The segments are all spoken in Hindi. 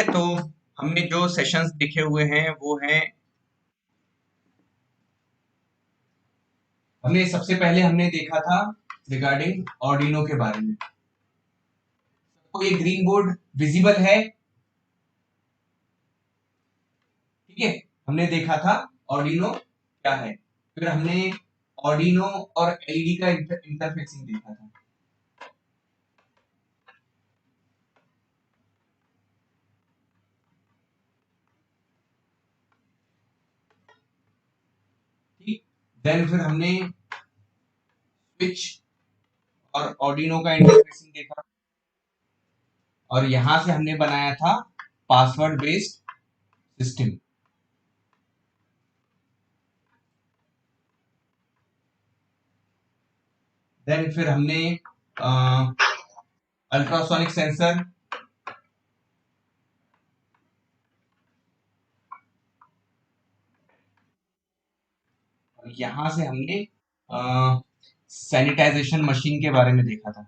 है, तो हमने जो सेशंस देखे हुए हैं वो हैं, हमने सबसे पहले हमने देखा था रिगार्डिंग ऑर्डिनो के बारे में। तो ये ग्रीन बोर्ड विजिबल है, ठीक है। हमने देखा था ऑर्डिनो क्या है, फिर हमने ऑर्डिनो और एलईडी का इंटरफेसिंग देखा था। ठीक, देन फिर हमने स्विच और ऑर्डिनो का इंटरफेसिंग देखा, और यहां से हमने बनाया था पासवर्ड बेस्ड सिस्टम। देन फिर हमने अल्ट्रासोनिक सेंसर, यहां से हमने सैनिटाइजेशन मशीन के बारे में देखा था।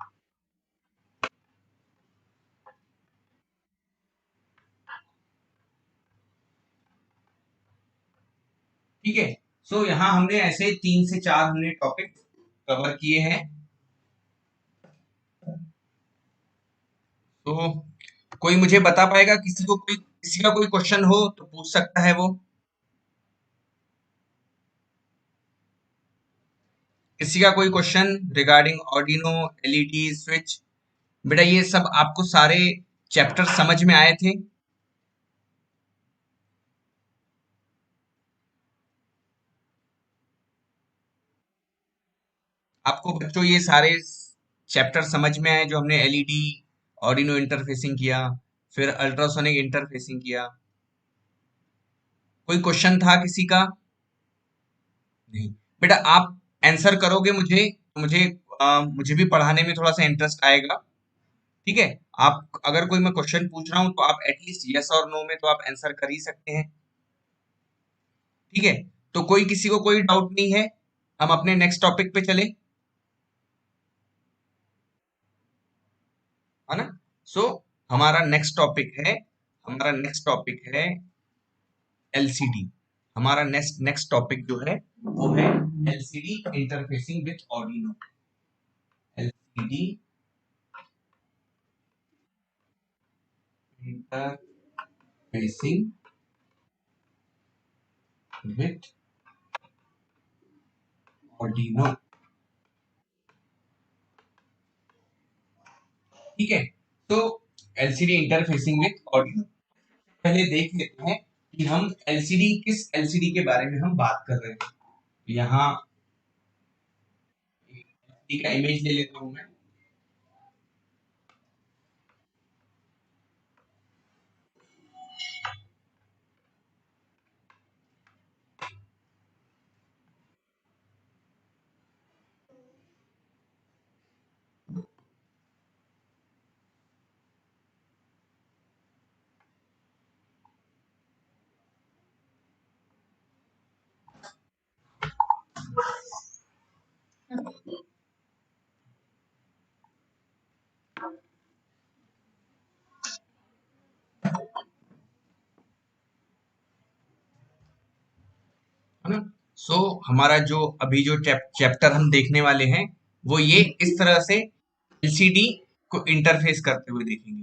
ठीक है, सो यहाँ हमने ऐसे 3 से 4 हमने टॉपिक कवर किए हैं। तो कोई मुझे बता पाएगा, किसी का कोई क्वेश्चन हो तो पूछ सकता है वो। किसी का कोई question regarding Arduino, LED, switch? बेटा ये सब आपको सारे चैप्टर समझ में आए थे? आपको बच्चों ये सारे चैप्टर समझ में आए जो हमने एलईडी, ऑर्डिनो इंटरफेसिंग किया, फिर अल्ट्रासोनिक इंटरफेसिंग किया? कोई क्वेश्चन था किसी का? नहीं। बेटा आप आंसर करोगे मुझे तो मुझे भी पढ़ाने में थोड़ा सा इंटरेस्ट आएगा। ठीक है, आप अगर कोई मैं क्वेश्चन पूछ रहा हूँ तो आप एटलीस्ट यस और नो में तो आप आंसर कर ही सकते हैं। ठीक है, तो कोई किसी को कोई डाउट नहीं है, हम अपने नेक्स्ट टॉपिक पे चले, है ना? सो हमारा नेक्स्ट टॉपिक है एलसीडी। हमारा नेक्स्ट टॉपिक जो है वो है LCD interfacing with Arduino. LCD interfacing with Arduino. ठीक है, तो एलसीडी इंटरफेसिंग विथ ऑर्डिनो, पहले देख लेते हैं कि हम किस एलसीडी के बारे में हम बात कर रहे हैं। यहाँ एलसीडी का इमेज ले लेता हूं मैं। है ना? सो हमारा जो अभी जो चैप्टर हम देखने वाले हैं वो ये इस तरह से एलसीडी को इंटरफेस करते हुए देखेंगे।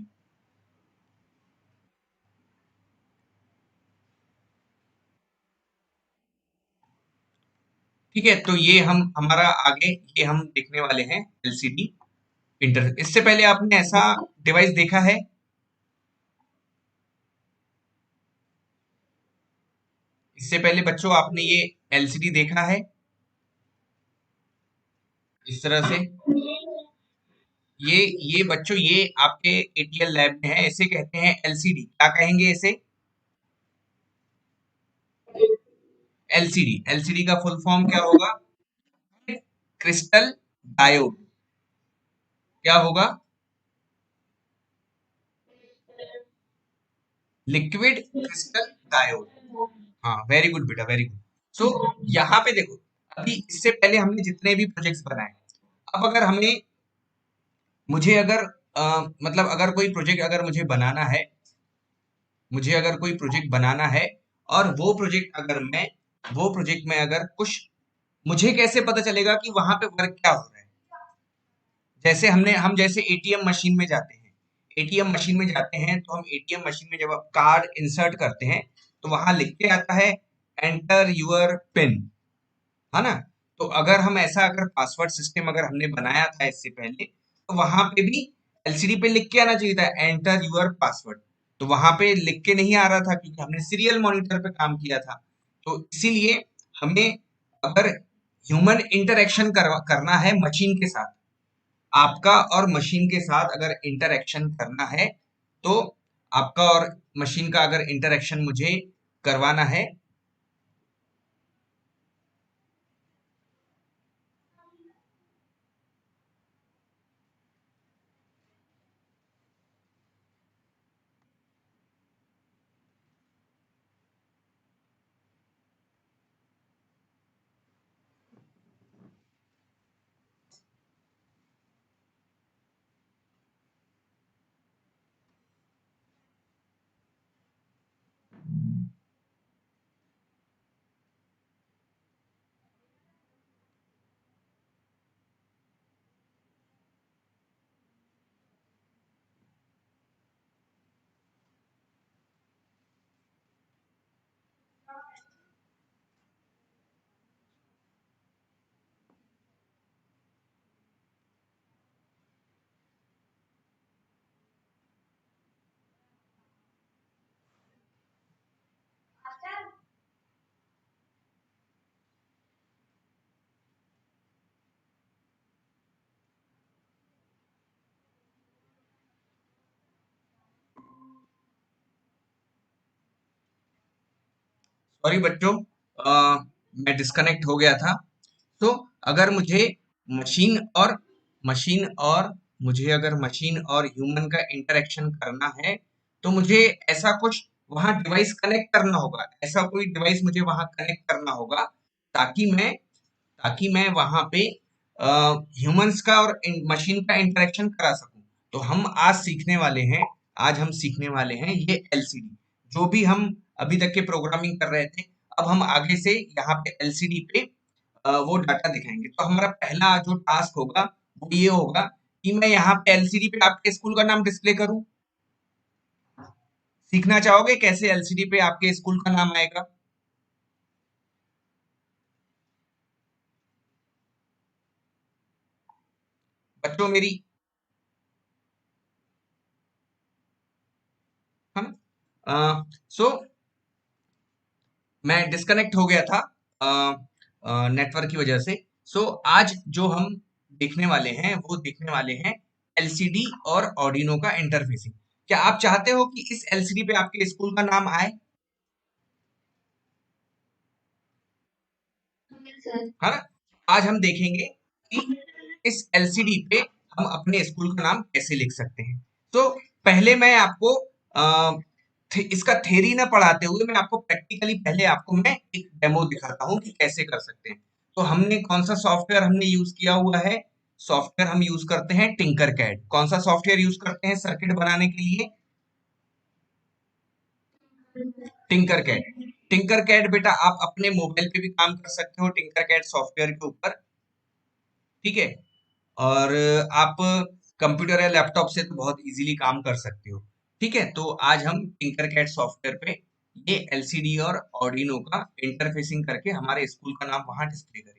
ठीक है, तो ये हम हमारा आगे ये हम देखने वाले हैं एलसीडी इंटरफेस। इससे पहले आपने ऐसा डिवाइस देखा है? इससे पहले बच्चों आपने ये एलसीडी देखा है इस तरह से? ये बच्चों ये आपके एटीएल लैब में है, इसे कहते हैं एलसीडी। क्या कहेंगे इसे? एलसीडी। एलसीडी का फुल फॉर्म क्या होगा? Crystal diode. क्या होगा? Liquid crystal diode. हाँ, वेरी गुड बेटा, वेरी गुड। सो यहाँ पे देखो, अभी इससे पहले हमने जितने भी प्रोजेक्ट्स बनाए, अब अगर हमें मुझे अगर मतलब अगर कोई प्रोजेक्ट अगर मुझे बनाना है, मुझे अगर कोई प्रोजेक्ट बनाना है और वो प्रोजेक्ट में अगर कुछ, मुझे कैसे पता चलेगा कि वहां पे वर्क क्या हो रहा है? जैसे हम जैसे एटीएम मशीन में जाते हैं, एटीएम मशीन में जाते हैं तो हम एटीएम मशीन में जब आप कार्ड इंसर्ट करते हैं तो वहां लिख के आता है एंटर यूर पिन, है ना? तो अगर हम ऐसा अगर पासवर्ड सिस्टम अगर हमने बनाया था इससे पहले, तो वहां पे भी एलसीडी पे लिख के आना चाहिए था एंटर यूर पासवर्ड। तो वहां पे लिख के नहीं आ रहा था क्योंकि हमने सीरियल मॉनिटर पे काम किया था। तो इसीलिए हमें अगर ह्यूमन इंटरेक्शन करना है मशीन के साथ, आपका और मशीन के साथ अगर इंटरेक्शन करना है, तो आपका और मशीन का अगर इंटरेक्शन मुझे करवाना है। सॉरी बच्चों, मैं डिस्कनेक्ट हो गया था। तो अगर मुझे मशीन और मशीन और मुझे अगर मशीन और ह्यूमन का इंटरेक्शन करना है, तो मुझे ऐसा कुछ वहां डिवाइस कनेक्ट करना होगा, ऐसा कोई डिवाइस मुझे वहां कनेक्ट करना होगा ताकि मैं वहां पे ह्यूमंस का और मशीन का इंटरेक्शन करा सकूं। तो आज हम सीखने वाले हैं ये एलसीडी, जो भी हम अभी तक के प्रोग्रामिंग कर रहे थे। अब हम आगे से यहाँ पे एलसीडी पे वो डाटा दिखाएंगे। तो हमारा पहला जो टास्क होगा वो ये होगा कि मैं यहाँ पे एलसीडी पे आपके स्कूल का नाम डिस्प्ले करूँ। सीखना चाहोगे कैसे एलसीडी पे आपके स्कूल का नाम आएगा? बच्चों मेरी, है ना? सो मैं डिस्कनेक्ट हो गया था नेटवर्क की वजह से। सो आज जो हम देखने वाले हैं वो देखने वाले हैं एलसीडी और ऑर्डिनो का इंटरफेसिंग। क्या आप चाहते हो कि इस एलसीडी पे आपके स्कूल का नाम आए? है ना? आज हम देखेंगे कि इस एलसीडी पे हम अपने स्कूल का नाम कैसे लिख सकते हैं। तो पहले मैं आपको इसका थ्योरी ना पढ़ाते हुए मैं आपको प्रैक्टिकली पहले आपको मैं एक डेमो दिखाता हूँ कि कैसे कर सकते हैं। तो हमने कौन सा सॉफ्टवेयर हमने यूज किया हुआ है? सॉफ्टवेयर हम यूज करते हैं टिंकर कैड। कौन सा सॉफ्टवेयर यूज करते हैं सर्किट बनाने के लिए? Tinker CAD. टिंकर कैड बेटा आप अपने मोबाइल पे भी काम कर सकते हो टिंकर कैड सॉफ्टवेयर के ऊपर, ठीक है? और आप कंप्यूटर या लैपटॉप से तो बहुत इजीली काम कर सकते हो, ठीक है? तो आज हम टिंकरकैड सॉफ्टवेयर पे ये एलसीडी और ऑर्डिनो का इंटरफेसिंग करके हमारे स्कूल का नाम वहां डिस्प्ले करेंगे।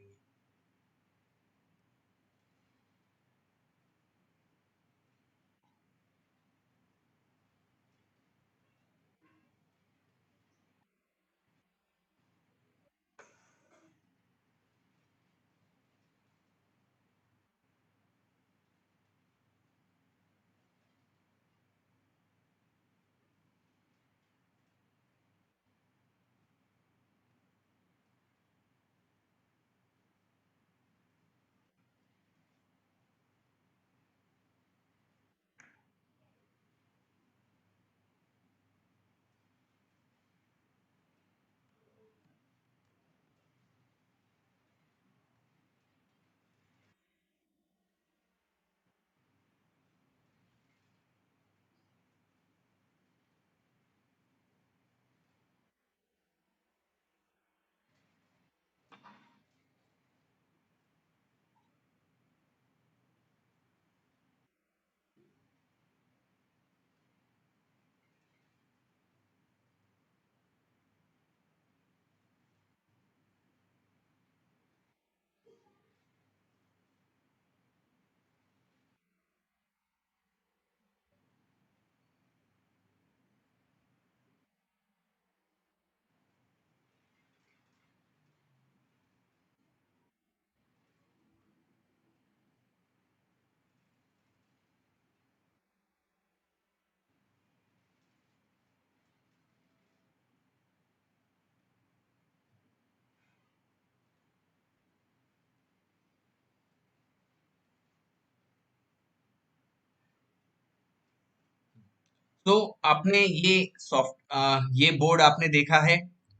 तो आपने ये बोर्ड आपने देखा है,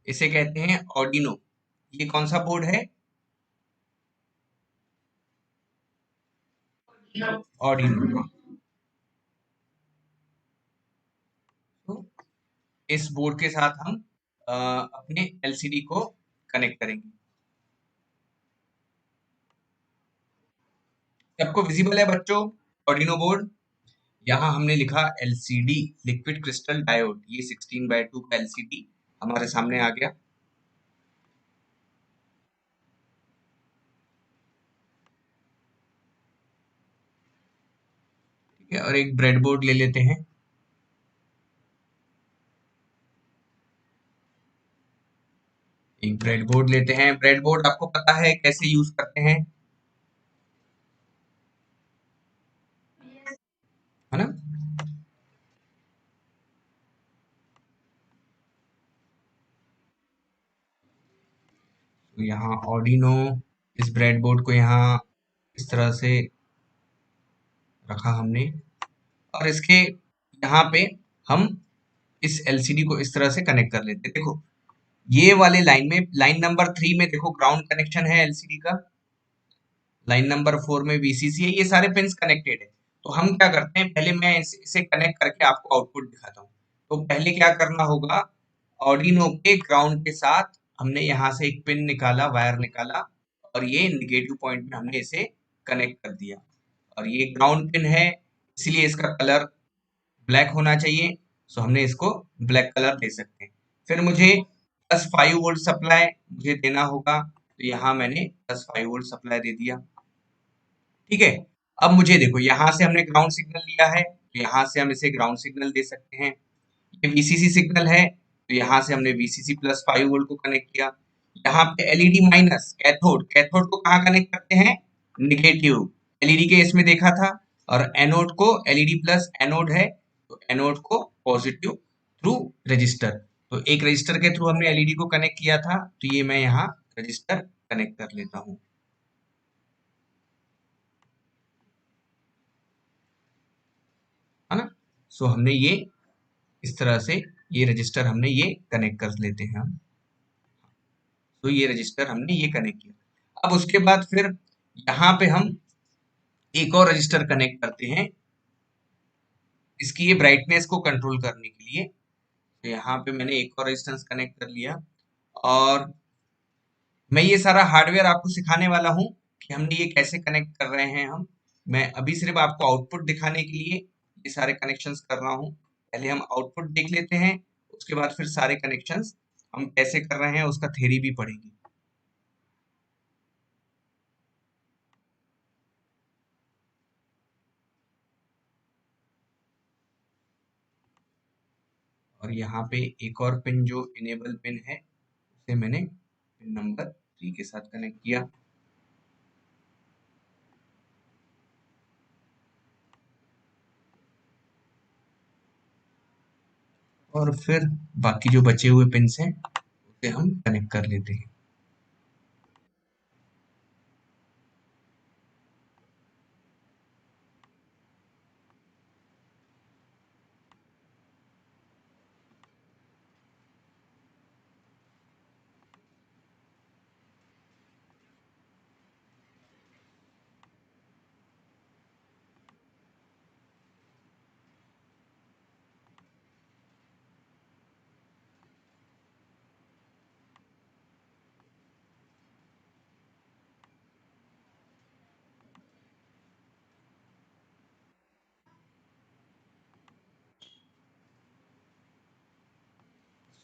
इसे कहते हैं ऑर्डिनो। ये कौन सा बोर्ड है? ऑर्डिनो। तो इस बोर्ड के साथ हम अपने एलसीडी को कनेक्ट करेंगे। सबको विजिबल है बच्चों ऑर्डिनो बोर्ड? यहाँ हमने लिखा एलसीडी, लिक्विड क्रिस्टल डायोड। ये 16:2 का एलसीडी हमारे सामने आ गया। ठीक है, और एक ब्रेड बोर्ड ले लेते हैं। एक ब्रेड बोर्ड लेते हैं। ब्रेड बोर्ड आपको पता है कैसे यूज करते हैं, है ना? तो यहाँ ऑर्डिनो, इस ब्रेड बोर्ड को यहाँ इस तरह से रखा हमने, और इसके यहाँ पे हम इस एलसीडी को इस तरह से कनेक्ट कर लेते हैं। देखो ये वाले लाइन में, लाइन नंबर 3 में देखो ग्राउंड कनेक्शन है एलसीडी का, लाइन नंबर 4 में वीसीसी है, ये सारे पिंस कनेक्टेड है। तो हम क्या करते हैं, पहले मैं इसे कनेक्ट करके आपको आउटपुट दिखाता हूँ। तो पहले क्या करना होगा, ऑर्डिनो के ग्राउंड के साथ हमने यहाँ से एक पिन निकाला, वायर निकाला, और ये निगेटिव पॉइंट में हमने इसे कनेक्ट कर दिया। और ये ग्राउंड पिन है, इसीलिए इसका कलर ब्लैक होना चाहिए। सो हमने इसको ब्लैक कलर दे सकते हैं। फिर मुझे +5 वोल्ट सप्लाई मुझे देना होगा, तो यहाँ मैंने +5 वोल्ट सप्लाई दे दिया। ठीक है, अब मुझे देखो यहाँ से हमने ग्राउंड सिग्नल लिया है, तो यहाँ से हम इसे ग्राउंड सिग्नल दे सकते हैं। ये वीसीसी सिग्नल है, तो यहाँ से हमने वीसीसी +5 वोल्ट को कनेक्ट किया। यहाँ पे एलईडी माइनस कैथोड, कैथोड को कहाँ कनेक्ट करते हैं, निगेटिव, एलईडी के इसमें देखा था। और एनोड को, एलईडी प्लस एनोड है, तो एनोड को पॉजिटिव थ्रू रजिस्टर। तो एक रजिस्टर के थ्रू हमने एलईडी को कनेक्ट किया था, तो ये मैं यहाँ रजिस्टर कनेक्ट कर लेता हूँ, है ना? सो हमने ये इस तरह से, ये रजिस्टर हमने ये कनेक्ट कर लेते हैं हम। तो ये रजिस्टर हमने ये कनेक्ट किया। अब उसके बाद फिर यहाँ पे हम एक और रजिस्टर कनेक्ट करते हैं, इसकी ये ब्राइटनेस को कंट्रोल करने के लिए। तो यहाँ पे मैंने एक और रेजिस्टेंस कनेक्ट कर लिया, और मैं ये सारा हार्डवेयर आपको सिखाने वाला हूँ कि हमने ये कैसे कनेक्ट कर रहे हैं हम। मैं अभी सिर्फ आपको आउटपुट दिखाने के लिए ये सारे कनेक्शंस कर रहा हूँ। पहले हम आउटपुट देख लेते हैं, उसके बाद फिर सारे कनेक्शंस हम कैसे कर रहे हैं उसका थ्योरी भी पढ़ेंगे। और यहाँ पे एक और पिन जो इनेबल पिन है, उसे मैंने पिन नंबर 3 के साथ कनेक्ट किया। और फिर बाकी जो बचे हुए पिन्स हैं उसे हम कनेक्ट कर लेते हैं।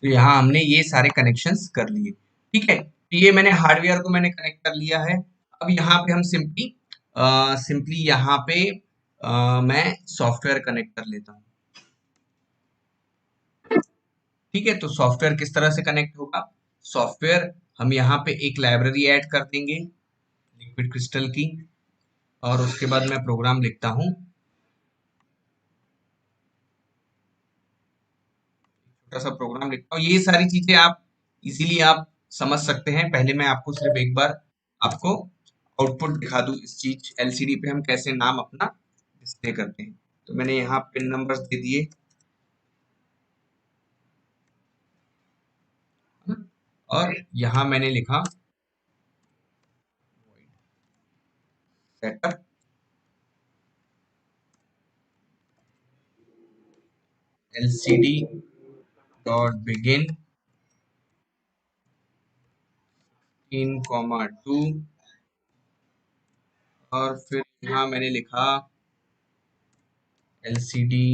तो यहाँ हमने ये सारे कनेक्शंस कर लिए। ठीक है, तो ये मैंने हार्डवेयर को मैंने कनेक्ट कर लिया है। अब यहाँ पे हम सिंपली यहाँ पे मैं सॉफ्टवेयर कनेक्ट कर लेता हूँ। ठीक है, तो सॉफ्टवेयर किस तरह से कनेक्ट होगा, सॉफ्टवेयर हम यहाँ पे एक लाइब्रेरी ऐड कर देंगे लिक्विड क्रिस्टल की, और उसके बाद मैं प्रोग्राम लिखता हूँ, छोटा सा प्रोग्राम लिखता हूँ। ये सारी चीजें आप इजीली आप समझ सकते हैं। पहले मैं आपको सिर्फ एक बार आपको आउटपुट दिखा दूं, इस चीज एलसीडी पे हम कैसे नाम अपना डिस्प्ले करते हैं। तो मैंने यहाँ पिन नंबर्स दे दिए, और यहाँ मैंने लिखा सेटअप एलसीडी डॉट बिगिन 3,2 और फिर यहाँ मैंने लिखा एलसीडी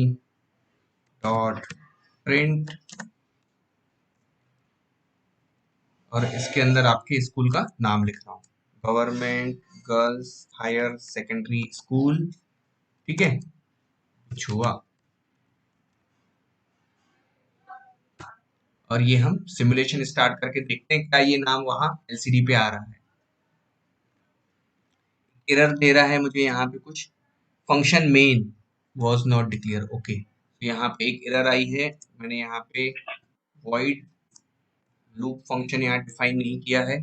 डॉट प्रिंट और इसके अंदर आपके स्कूल का नाम लिख रहा हूँ, government girls higher secondary school. ठीक है, कुछ हुआ और ये हम सिमुलेशन स्टार्ट करके देखते हैं क्या ये नाम वहां एलसीडी पे आ रहा है। एरर दे रहा है मुझे यहाँ पे कुछ, function main was not declare. Okay, तो यहाँ पे एक एरर आई है, मैंने यहाँ पे वॉइड लूप फंक्शन यहाँ डिफाइन नहीं किया है,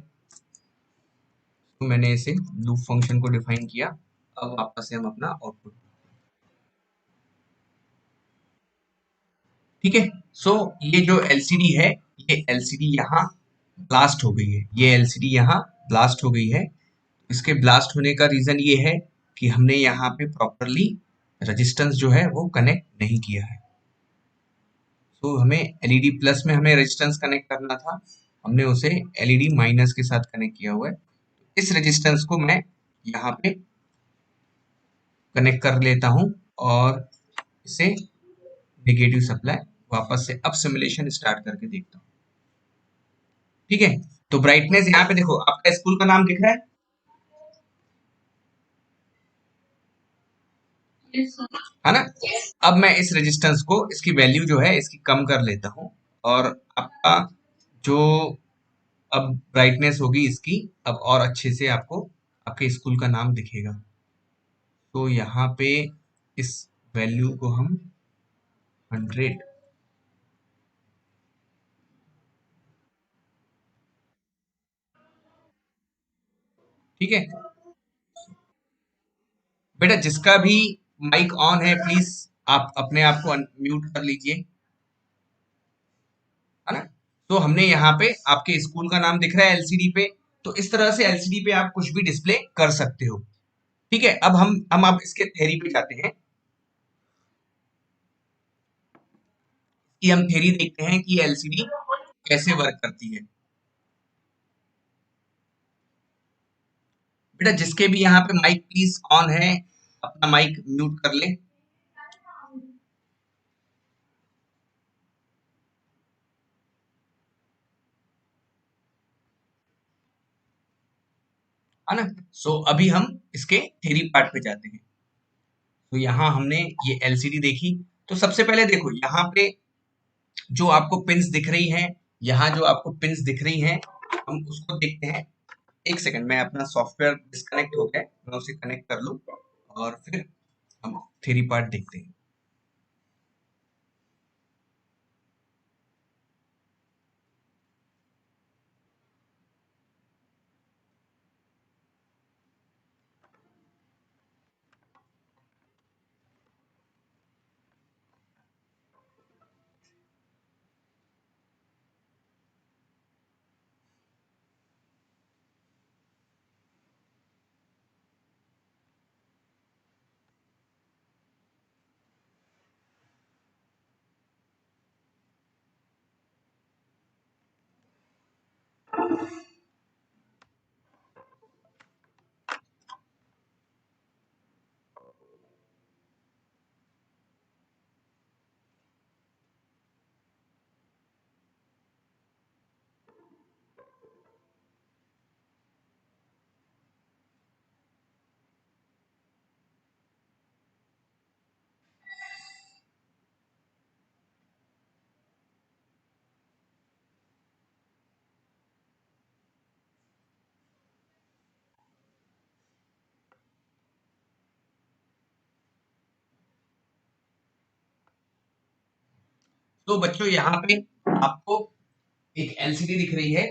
तो मैंने इसे लूप फंक्शन को डिफाइन किया। अब वापस से हम अपना आउटपुट, ठीक है। सो ये जो एलसीडी है, ये एलसीडी यहाँ ब्लास्ट हो गई है, ये एलसीडी यहाँ ब्लास्ट हो गई है। इसके ब्लास्ट होने का रीजन ये है कि हमने यहाँ पे प्रॉपरली रेजिस्टेंस जो है वो कनेक्ट नहीं किया है। तो हमें एलईडी प्लस में हमें रेजिस्टेंस कनेक्ट करना था, हमने उसे एलईडी माइनस के साथ कनेक्ट किया हुआ है। इस रेजिस्टेंस को मैं यहाँ पे कनेक्ट कर लेता हूँ और इसे नेगेटिव सप्लाई, वापस से अब सिमुलेशन स्टार्ट करके देखता हूँ। ठीक है, तो ब्राइटनेस यहाँ पे देखो, आपका स्कूल का नाम दिख रहा है ना। अब मैं इस रेजिस्टेंस को, इसकी वैल्यू जो है इसकी कम कर लेता हूँ और आपका जो अब ब्राइटनेस होगी इसकी, अब और अच्छे से आपको आपके स्कूल का नाम दिखेगा। तो यहाँ पे इस वैल्यू को हम 100, ठीक है बेटा, जिसका भी माइक ऑन है प्लीज आप अपने आप को म्यूट कर लीजिए, है ना। तो हमने यहाँ पे आपके स्कूल का नाम दिख रहा है एलसीडी पे, तो इस तरह से एलसीडी पे आप कुछ भी डिस्प्ले कर सकते हो। ठीक है, अब हम अब इसके थ्योरी पे जाते हैं कि हम थ्योरी देखते हैं कि एलसीडी कैसे वर्क करती है। बेटा जिसके भी यहाँ पे माइक प्लीज ऑन है, अपना माइक म्यूट कर ले। है ना। सो अभी हम इसके थ्योरी पार्ट पे जाते हैं। तो यहाँ हमने ये एलसीडी देखी, तो सबसे पहले देखो यहाँ पे जो आपको पिंस दिख रही हैं, यहाँ जो आपको पिंस दिख रही हैं, हम उसको देखते हैं। एक सेकंड, मैं अपना सॉफ्टवेयर डिस्कनेक्ट हो गया, मैं उसे कनेक्ट कर लूँ और फिर हम थ्योरी पार्ट देखते हैं। तो बच्चों यहाँ पे आपको एक एलसीडी दिख रही है।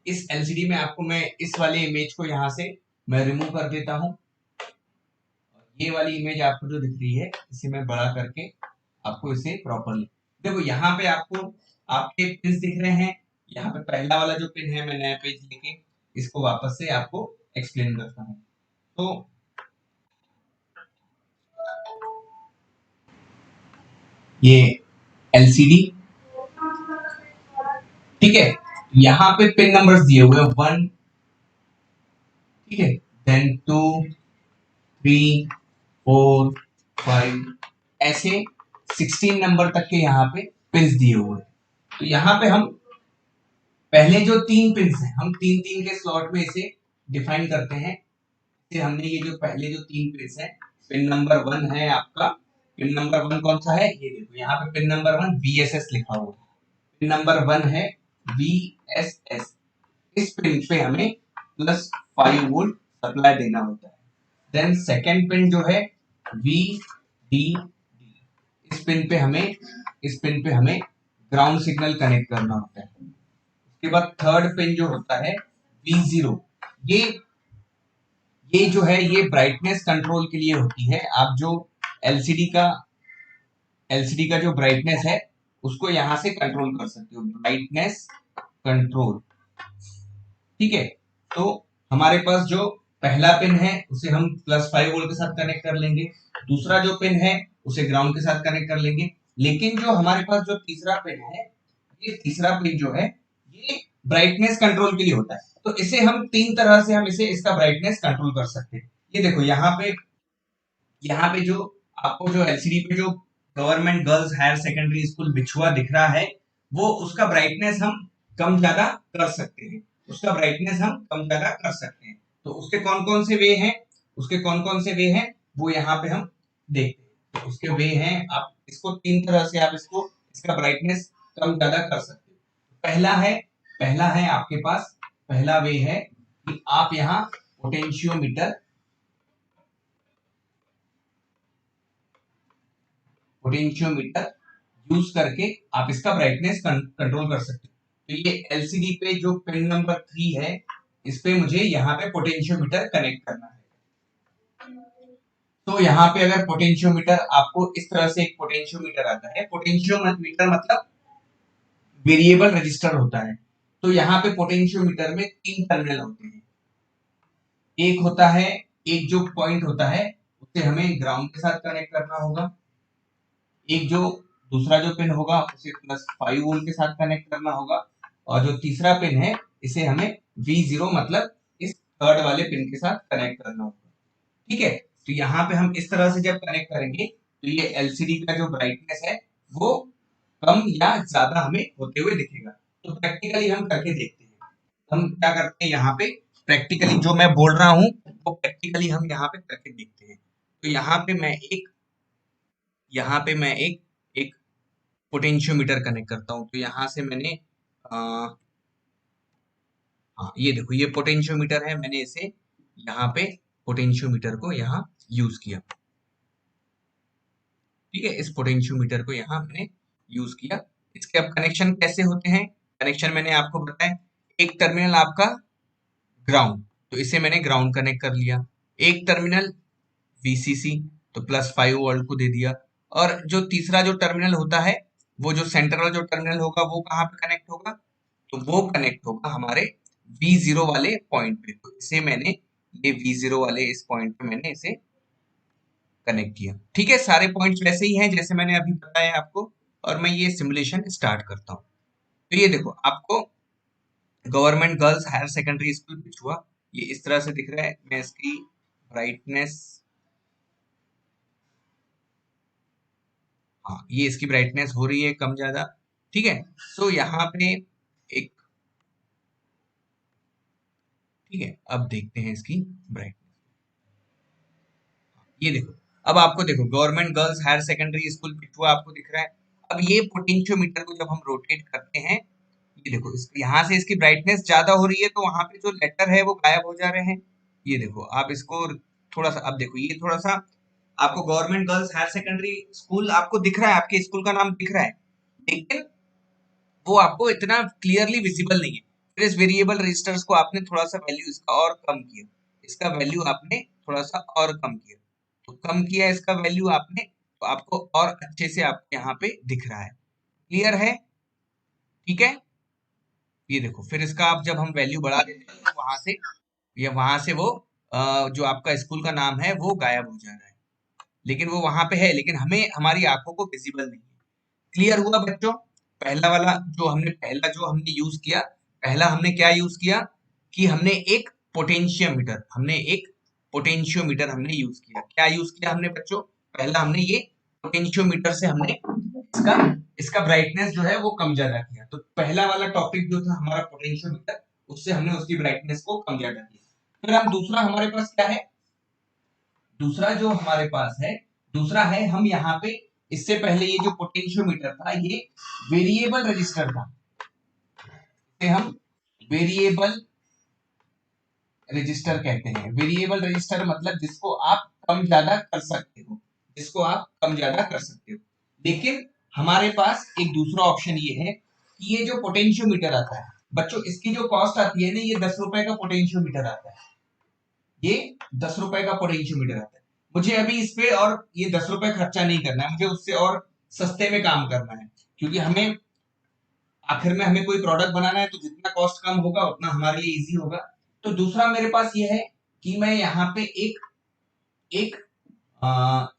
इस एलसीडी में आपको मैं इस वाले इमेज को यहाँ से मैं रिमूव कर देता हूँ। ये वाली इमेज आपको जो दिख रही है इसे मैं बड़ा करके आपको इसे प्रॉपरली देखो, यहाँ पे आपको आपके पिंस दिख रहे हैं, यहाँ पे पहला वाला जो पिन है, मैं नया पेज लेके इसको वापस से आपको एक्सप्लेन करता हूँ। तो ये एलसीडी, ठीक है, यहाँ पे पिन नंबर्स दिए हुए हैं 1, ठीक है, देन 2, 3, 4, 5, ऐसे 16 नंबर तक के यहाँ पे पिन्स दिए हुए हैं। तो यहाँ पे हम पहले जो 3 पिन्स हैं, हम 3-3 के स्लॉट में इसे डिफाइन करते हैं। इसे हमने ये जो पहले जो 3 पिन्स हैं, पिन नंबर 1 है आपका, पिन नंबर 1 कौन सा है, ये देखो यहाँ पे पिन नंबर 1 VSS लिखा हुआ है, पिन नंबर 1 है VSS। इस पिन पे हमें +5 वोल्ट सप्लाई देना होता है। देन सेकेंड पिन जो है VDD, इस पिन पे हमें ग्राउंड सिग्नल कनेक्ट करना होता है। उसके बाद थर्ड पिन जो होता है V0, ये जो है ये ब्राइटनेस कंट्रोल के लिए होती है। आप जो एलसीडी का जो ब्राइटनेस है उसको यहां से कंट्रोल कर सकते हो, ब्राइटनेस कंट्रोल, ठीक है। तो हमारे पास जो पहला पिन है उसे हम +5 वोल्ट के साथ कनेक्ट कर लेंगे, दूसरा जो पिन है उसे ग्राउंड के साथ कनेक्ट कर लेंगे। लेकिन जो हमारे पास जो तीसरा पिन है, ये तीसरा पिन जो है ये ब्राइटनेस कंट्रोल के लिए होता है। तो इसे हम 3 तरह से हम इसे इसका ब्राइटनेस कंट्रोल कर सकते हैं। ये देखो यहाँ पे जो आपको जो एलसीडी पे जो government girls higher secondary school Bichhua दिख रहा है, वो उसका ब्राइटनेस हम कम ज्यादा कर सकते हैं, उसका ब्राइटनेस हम कम ज्यादा कर सकते हैं। तो उसके कौन कौन से वे हैं, वो यहाँ पे हम देखते हैं। तो उसके वे हैं, आप इसको 3 तरह से आप इसको इसका ब्राइटनेस कम ज्यादा कर सकते हैं। पहला है आपके पास, पहला वे है कि आप यहाँ पोटेंशियोमीटर यूज करके आप इसका ब्राइटनेस कंट्रोल कर सकते हो। तो ये एलसीडी पे जो पिन नंबर 3 है, इस पे मुझे यहाँ पे पोटेंशियोमीटर कनेक्ट करना है। तो यहाँ पे अगर पोटेंशियोमीटर, आपको इस तरह से एक पोटेंशियोमीटर आता है, पोटेंशियोमीटर मतलब वेरिएबल रजिस्टर होता है। तो यहाँ पे पोटेंशियोमीटर में 3 टर्मिनल होते हैं। एक होता है, एक जो पॉइंट होता है उसे हमें ग्राउंड के साथ कनेक्ट करना होगा, एक जो दूसरा जो पिन होगा उसे +5 वोल्ट के साथ कनेक्ट करना होगा, और जो तीसरा पिन है इसे हमें V0 मतलब इस थर्ड वाले पिन के साथ कनेक्ट करना होगा, ठीक है। तो यहाँ पे हम इस तरह से जब कनेक्ट करेंगे तो ये एलसीडी का जो ब्राइटनेस है वो कम या ज्यादा हमें होते हुए दिखेगा। तो प्रैक्टिकली हम करके देखते हैं। हम क्या करते हैं, यहाँ पे प्रैक्टिकली जो मैं बोल रहा हूँ वो प्रैक्टिकली हम यहाँ पे करके देखते हैं। तो यहाँ पे मैं एक पोटेंशियोमीटर कनेक्ट करता हूँ। तो यहाँ से मैंने हाँ, ये देखो ये पोटेंशियोमीटर है, मैंने इसे यहाँ पे पोटेंशियोमीटर को यहाँ यूज किया, ठीक है, इस पोटेंशियोमीटर को यहाँ मैंने यूज किया। इसके अब कनेक्शन कैसे होते हैं, कनेक्शन मैंने आपको बताया। एक टर्मिनल आपका ग्राउंड, तो इसे मैंने ग्राउंड कनेक्ट कर लिया। एक टर्मिनल VCC, तो +5 वोल्ट को दे दिया। और जो तीसरा जो टर्मिनल होता है, वो जो सेंट्रल जो टर्मिनल होगा वो कहाँ पे कनेक्ट होगा, तो वो कनेक्ट होगा हमारे V0 वाले पॉइंट पे। तो इसे मैंने ये V0 वाले इस पॉइंट पे मैंने इसे कनेक्ट किया, ठीक है। सारे पॉइंट्स वैसे ही हैं जैसे मैंने अभी बताया आपको, और मैं ये सिमुलेशन स्टार्ट करता हूँ। तो ये देखो आपको government girls higher secondary school Bichhua ये इस तरह से दिख रहा है। मैं इसकी ब्राइटनेस, हाँ ये इसकी ब्राइटनेस हो रही है कम ज्यादा, ठीक है। सो यहाँ पे एक, ठीक है, अब देखते हैं इसकी ब्राइटनेस। ये देखो, अब आपको देखो government girls higher secondary school पिछुआ आपको दिख रहा है। अब ये पोटेंशियोमीटर को जब हम रोटेट करते हैं, ये देखो इस यहाँ से इसकी ब्राइटनेस ज्यादा हो रही है, तो वहां पे जो लेटर है वो गायब हो जा रहे हैं। ये देखो आप इसको थोड़ा सा, अब देखो ये थोड़ा सा आपको government girls higher secondary school आपको दिख रहा है, आपके स्कूल का नाम दिख रहा है, लेकिन वो आपको इतना क्लियरली विजिबल नहीं है। फिर इस वेरिएबल रजिस्टर्स को आपने थोड़ा सा वैल्यू इसका और कम किया, इसका वैल्यू आपने थोड़ा सा और कम किया, तो कम किया इसका वैल्यू आपने, तो आपको और अच्छे से आपको यहाँ पे दिख रहा है, क्लियर है, ठीक है। ये देखो, फिर इसका आप जब हम वैल्यू बढ़ा देते हैं तो वहां से वो जो आपका स्कूल का नाम है वो गायब हो जा रहा है, लेकिन वो वहां पे है, लेकिन हमें हमारी आंखों को विजिबल नहीं है। क्लियर हुआ बच्चों? पहला जो हमने यूज किया, पहला हमने क्या यूज किया कि हमने एक पोटेंशियोमीटर हमने यूज किया। क्या यूज किया हमने बच्चों? पहला हमने ये पोटेंशियोमीटर से हमने इसका इसका ब्राइटनेस जो है वो कम ज्यादा किया। तो पहला वाला टॉपिक जो था हमारा पोटेंशियोमीटर, उससे हमने उसकी ब्राइटनेस को कम ज्यादा किया। फिर हम दूसरा हमारे पास क्या है, दूसरा जो हमारे पास है, दूसरा है हम यहाँ पे, इससे पहले ये जो पोटेंशियोमीटर था ये वेरिएबल रजिस्टर था, इसे हम वेरिएबल रजिस्टर कहते हैं। वेरिएबल रजिस्टर मतलब जिसको आप कम ज्यादा कर सकते हो, जिसको आप कम ज्यादा कर सकते हो। लेकिन हमारे पास एक दूसरा ऑप्शन ये है कि ये जो पोटेंशियोमीटर आता है बच्चों, इसकी जो कॉस्ट आती है ना, ये 10 रुपए का पोटेंशियोमीटर आता है, ये 10 रुपए का पोटेंशियोमीटर आता है। मुझे अभी इस पे और ये 10 रुपए खर्चा नहीं करना है, मुझे उससे और सस्ते में काम करना है, क्योंकि हमें आखिर में हमें कोई प्रोडक्ट बनाना है, तो जितना कॉस्ट कम होगा उतना हमारे लिए इजी होगा। तो दूसरा मेरे पास ये है कि मैं यहाँ पे एक एक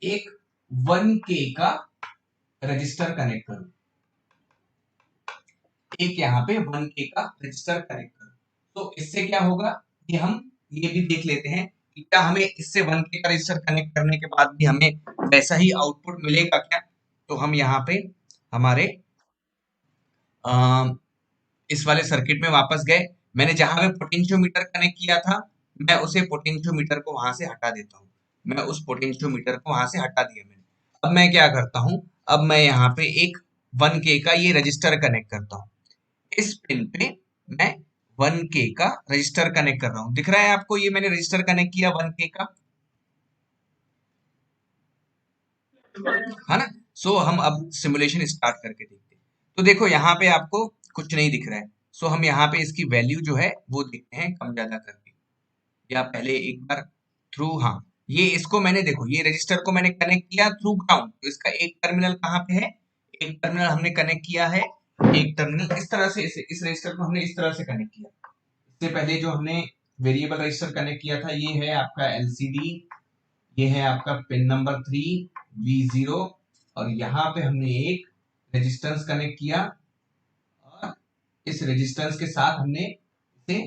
एक 1K का रजिस्टर कनेक्ट करूं, एक यहाँ पे 1K का रजिस्टर कनेक्ट करूं। तो इससे क्या होगा, ये हम ये भी देख लेते हैं कि क्या हमें इससे 1K का रजिस्टर कनेक्ट करने के बाद भी हमें वैसा ही आउटपुट मिलेगा क्या। तो हम यहाँ पे हमारे अ, इस वाले सर्किट में वापस गए। मैंने जहां पे पोटेंशियोमीटर कनेक्ट किया था, मैं उसे पोटेंशियोमीटर को वहां से हटा देता हूँ। मैं उस पोटेंशियोमीटर को वहां से हटा दिया मैंने। अब मैं क्या करता हूँ, अब मैं यहाँ पे एक 1K का ये रजिस्टर कनेक्ट करता हूँ। इस पिन पे मैं 1K का रजिस्टर कनेक्ट कर रहा हूँ। दिख रहा है आपको, ये मैंने रजिस्टर कनेक्ट किया 1K का, है ना। सो हम अब सिमुलेशन स्टार्ट करके देखते हैं। तो देखो यहाँ पे आपको कुछ नहीं दिख रहा है। सो हम यहाँ पे इसकी वैल्यू जो है वो देखते हैं कम ज्यादा करके, या पहले एक बार थ्रू, हाँ, ये इसको मैंने, देखो ये रजिस्टर को मैंने कनेक्ट किया थ्रू ग्राउंड, तो इसका एक टर्मिनल कहाँ पे है, एक टर्मिनल हमने कनेक्ट किया है, एक टर्मिनल इस तरह से, इस रजिस्टर को हमने इस तरह से कनेक्ट किया। इससे पहले जो हमने वेरिएबल रजिस्टर कनेक्ट किया था, ये है आपका एलसीडी, ये है आपका पिन नंबर 3 V0, और यहाँ पे हमने एक रेजिस्टेंस कनेक्ट किया, और इस रेजिस्टेंस के साथ हमने इसे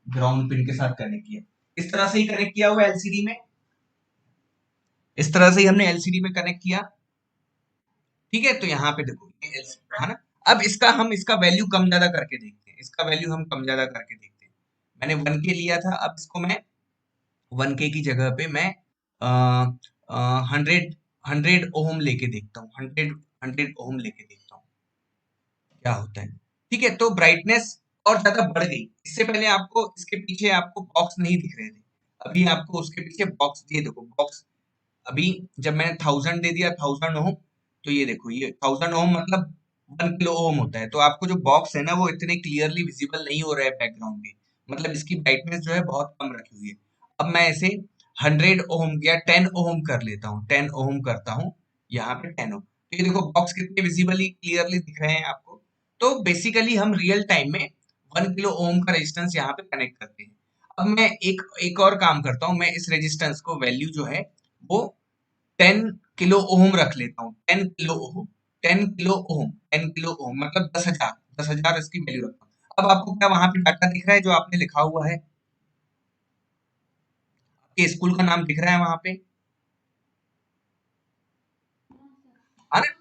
ग्राउंड पिन के साथ कनेक्ट किया। इस तरह से ही कनेक्ट किया हुआ एलसीडी में, इस तरह से ही हमने एलसीडी में कनेक्ट किया। ठीक है, तो यहाँ पे देखो ये एलसीडी है ना। अब इसका वैल्यू कम ज्यादा करके देखते हैं, इसका वैल्यू हम कम ज्यादा करके देखते हैं। मैंने 1K लिया था, अब इसको मैं 1K की जगह पे मैं 100 ओम लेके देखता हूँ, 100 ओम लेके देखता हूँ क्या होता है। ठीक है, तो ब्राइटनेस और ज्यादा बढ़ गई। इससे पहले आपको इसके पीछे आपको बॉक्स नहीं दिख रहे थे, अभी आपको उसके पीछे बॉक्स, ये देखो बॉक्स। अभी जब मैंने 1000 दे दिया, 1000 ओम, तो ये देखो ये 1000 ओम मतलब 1 किलो ओम होता है। तो आपको जो बॉक्स है ना वो इतने क्लियरली विजिबल नहीं हो रहा है बैकग्राउंड में, मतलब इसकी ब्राइटनेस जो है बहुत कम रखी हुई है। अब मैं इसे 100 ओम या 10 ओम कर लेता हूँ, 10 ओम करता हूँ, यहाँ पे 10 ओम। तो ये देखो बॉक्स कितने विजिबली क्लियरली दिख रहे हैं आपको। तो बेसिकली हम रियल टाइम में 1 किलो ओम का रेजिस्टेंस यहाँ पे कनेक्ट करते हैं। अब मैं एक एक और काम करता हूँ, मैं इस रेजिस्टेंस को वैल्यू जो है वो 10 किलो ओम रख लेता हूँ, 10 kilo ohm, 10 kilo ohm, 10 kilo ohm मतलब 10,000, 10,000 इसकी वैल्यू रखता हूँ। अब आपको क्या वहां पे डाटा दिख रहा है जो आपने लिखा हुआ है, आपके स्कूल का नाम दिख रहा है वहां पे, है ना।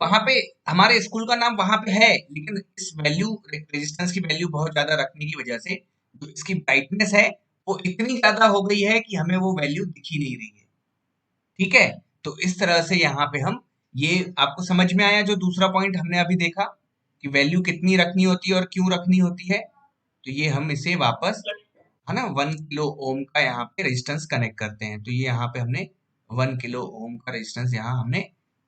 वहां पे हमारे स्कूल का नाम वहां पे है, लेकिन इस वैल्यू रेजिस्टेंस की वैल्यू बहुत ज्यादा रखने की वजह से जो इसकी ब्राइटनेस है वो इतनी ज्यादा हो गई है कि हमें वो वैल्यू दिख ही नहीं रही है। ठीक है, तो इस तरह से यहाँ पे हम, ये आपको समझ में आया जो दूसरा पॉइंट हमने अभी देखा कि वैल्यू कितनी रखनी होती है और क्यों रखनी होती है। तो ये हम इसे वापस, है ना, 1 किलो ओम का यहाँ पे रेजिस्टेंस कनेक्ट करते हैं। तो ये यहाँ पे हमने 1 किलो ओम का रेजिस्टेंस यहाँ हमने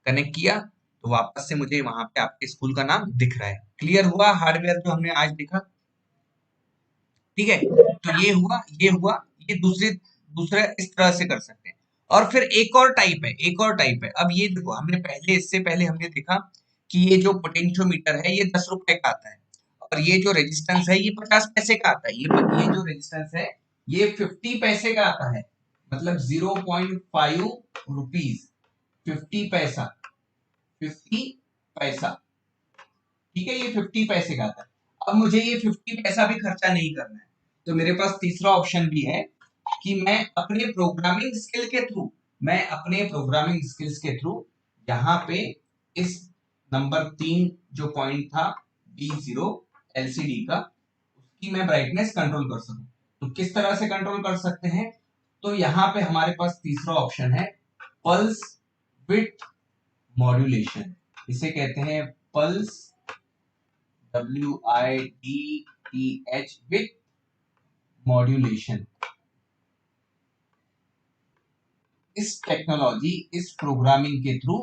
कनेक्ट किया, तो वापस से मुझे वहां पे आपके स्कूल का नाम दिख रहा है। क्लियर हुआ हार्डवेयर जो हमने आज देखा। ठीक है, तो ये हुआ, ये दूसरे इस तरह से कर सकते हैं। और फिर एक और टाइप है, एक और टाइप है। अब ये देखो, हमने पहले, इससे पहले हमने देखा कि ये जो पोटेंशियोमीटर है ये 10 रुपए का आता है, और ये जो रेजिस्टेंस है ये 50 पैसे का आता है। ये जो रेजिस्टेंस है ये 50 पैसे का आता है, मतलब 0.5 रुपीज, 50 पैसा, 50 पैसा, ठीक है, ये 50 पैसे का आता है। अब मुझे ये 50 पैसा भी खर्चा नहीं करना है, तो मेरे पास तीसरा ऑप्शन भी है कि मैं अपने प्रोग्रामिंग स्किल के थ्रू, मैं अपने प्रोग्रामिंग स्किल्स के थ्रू यहाँ पे इस नंबर 3 जो पॉइंट था B0 LCD का, उसकी मैं ब्राइटनेस कंट्रोल कर सकूं। तो किस तरह से कंट्रोल कर सकते हैं? तो यहाँ पे हमारे पास तीसरा ऑप्शन है पल्स विड्थ मॉड्यूलेशन, इसे कहते हैं पल्स WIDTH विथ मॉड्यूलेशन। इस टेक्नोलॉजी, इस प्रोग्रामिंग के थ्रू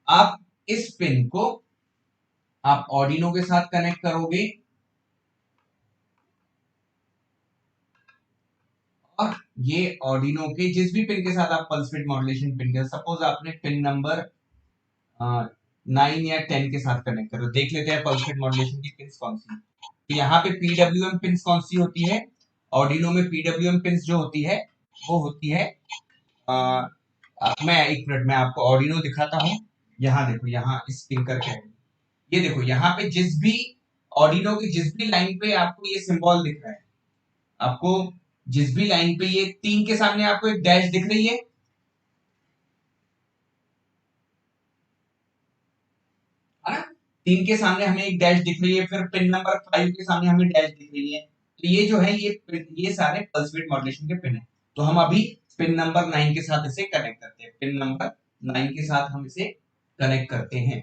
आप इस पिन को आप ऑर्डिनो के साथ कनेक्ट करोगे और ये ऑर्डिनो के जिस भी पिन के साथ आप पल्स विड्थ मॉड्यूलेशन पिन के, सपोज आपने पिन नंबर 9 या 10 के साथ कनेक्ट करो, देख लेते हैं पल्स विड्थ मॉड्यूलेशन की पिन कौन सी है। तो यहाँ पे PWM पिन कौन सी होती है? ऑर्डिनो में PWM पिन जो होती है वो होती है, मैं एक मिनट में आपको ऑर्डिनो दिखाता हूँ। यहाँ देखो, यहाँ इस पिन करके ये देखो, यहाँ पे जिस भी ऑर्डिनो की जिस भी लाइन पे आपको ये सिंबल दिख रहा है, आपको जिस भी लाइन पे ये 3 के सामने आपको एक डैश दिख रही है ना, 3 के सामने हमें एक डैश दिख रही है, फिर पिन नंबर 5 के सामने हमें डैश दिख रही है। तो ये जो है ये सारे पल्स विड्थ मॉड्यूलेशन के पिन है। तो हम अभी पिन नंबर 9 के साथ इसे कनेक्ट करते हैं, पिन नंबर 9 के साथ हम इसे कनेक्ट करते हैं,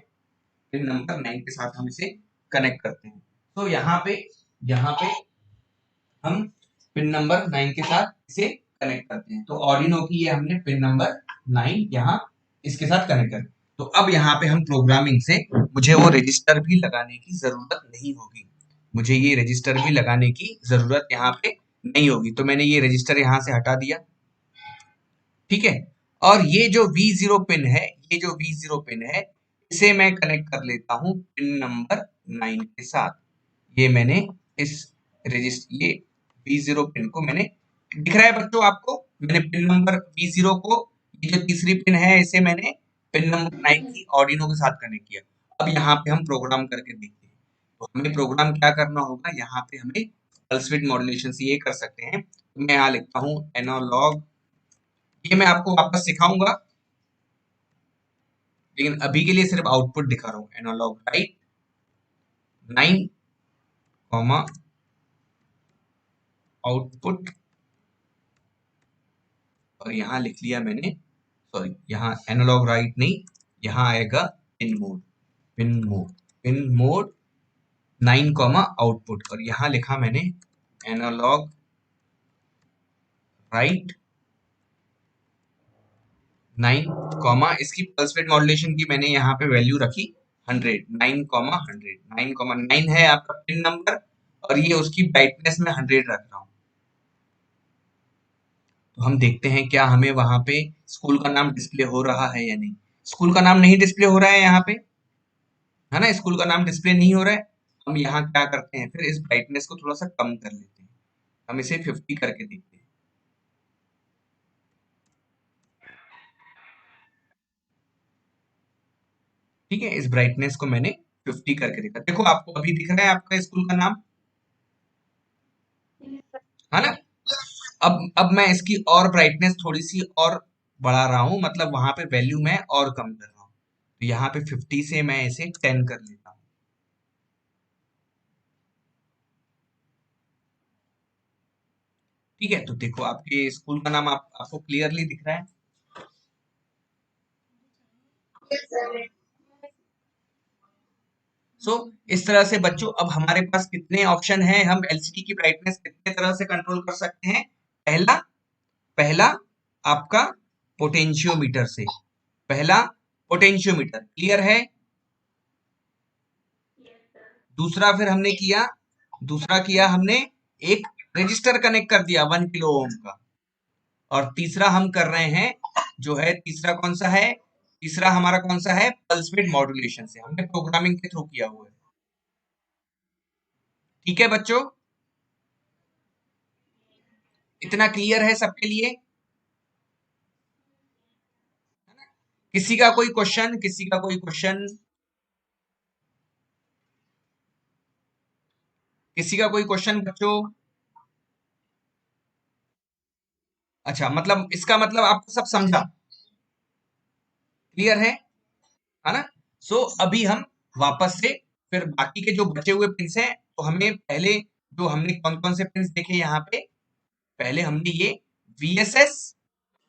पिन नंबर 9 के साथ हम इसे कनेक्ट करते हैं। तो यहाँ पे हम पिन नंबर 9 के साथ इसे कनेक्ट करते हैं। तो ऑर्डिनो की ये हमने पिन नंबर 9 यहाँ इसके साथ कनेक्ट कर। तो अब यहाँ पे हम प्रोग्रामिंग से मुझे वो रजिस्टर भी लगाने की जरूरत नहीं होगी, मुझे ये रजिस्टर भी लगाने की जरूरत यहाँ पे नहीं होगी। तो मैंने ये रजिस्टर यहाँ से हटा दिया, ठीक है। और ये जो V0 पिन है, ये जो V0 पिन है, इसे मैं कनेक्ट कर लेता हूँ पिन नंबर 9 के साथ। ये मैंने इस रजिस्टर, ये V0 पिन को मैंने, दिख रहा है बच्चों आपको, मैंने पिन नंबर V0 को, ये जो तीसरी पिन है इसे मैंने पिन नंबर 9 की ऑर्डिनो के साथ कनेक्ट किया। अब यहाँ पे हम प्रोग्राम करके देखते हैं। तो हमें प्रोग्राम क्या करना होगा, यहाँ पे हमें पल्स विड्थ मॉड्यूलेशन से ये कर सकते हैं। तो मैं यहाँ लिखता हूँ एनालॉग, ये मैं आपको वापस सिखाऊंगा, लेकिन अभी के लिए सिर्फ आउटपुट दिखा रहा हूँ। एनालॉग राइट 9 कॉमा आउटपुट, और यहाँ लिख लिया मैंने, सॉरी यहाँ एनालॉग राइट नहीं, यहाँ आएगा pin mode, pin mode, pin mode 9 comma output, और यहाँ लिखा मैंने एनालॉग राइट 9 कॉमा, इसकी पल्स विड्थ मॉड्यूलेशन की मैंने यहाँ पे वैल्यू रखी 100, 9 कॉमा 100, 9 कॉमा 9 है आपका पिन नंबर, और ये उसकी ब्राइटनेस में 100 रख रहा हूँ। तो हम देखते हैं क्या हमें वहां पे स्कूल का नाम डिस्प्ले हो रहा है या नहीं। स्कूल का नाम नहीं डिस्प्ले हो रहा है यहाँ पे, है ना, स्कूल का नाम डिस्प्ले नहीं हो रहा है। हम यहाँ क्या करते हैं, फिर इस ब्राइटनेस को थोड़ा सा कम कर लेते हैं, हम इसे 50 करके देखते हैं। ठीक है, इस ब्राइटनेस को मैंने 50 करके देखा, देखो आपको अभी दिख रहा है आपका स्कूल का नाम, है ना। अब मैं इसकी और ब्राइटनेस थोड़ी सी और बढ़ा रहा हूँ, मतलब वहां पे वैल्यू मैं और कम कर रहा हूँ। तो यहाँ पे 50 से मैं इसे 10 कर लेता हूँ। ठीक है, तो देखो आपके स्कूल का नाम आपको क्लियरली दिख रहा है। सो इस तरह से बच्चों, अब हमारे पास कितने ऑप्शन हैं, हम एलसीडी की ब्राइटनेस कितने तरह से कंट्रोल कर सकते हैं। पहला पहला आपका पोटेंशियोमीटर से, पहला पोटेंशियोमीटर क्लियर है। दूसरा फिर हमने किया, दूसरा किया हमने एक रजिस्टर कनेक्ट कर दिया 1 किलो ओम का। और तीसरा हम कर रहे हैं, जो है तीसरा कौन सा है, तीसरा हमारा कौन सा है, पल्स विड्थ मॉड्यूलेशन से, हमने प्रोग्रामिंग के थ्रू किया हुआ है। ठीक है बच्चों, इतना क्लियर है सबके लिए? किसी का कोई क्वेश्चन, किसी का कोई क्वेश्चन, किसी का कोई क्वेश्चन बच्चों? अच्छा, मतलब इसका मतलब आपको सब समझा, क्लियर है ना? सो अभी हम वापस से फिर बाकी के जो बचे हुए पिंस हैं, तो हमें पहले जो हमने कौन कौन से पिंस देखे यहाँ पे, पहले हमने ये VSS,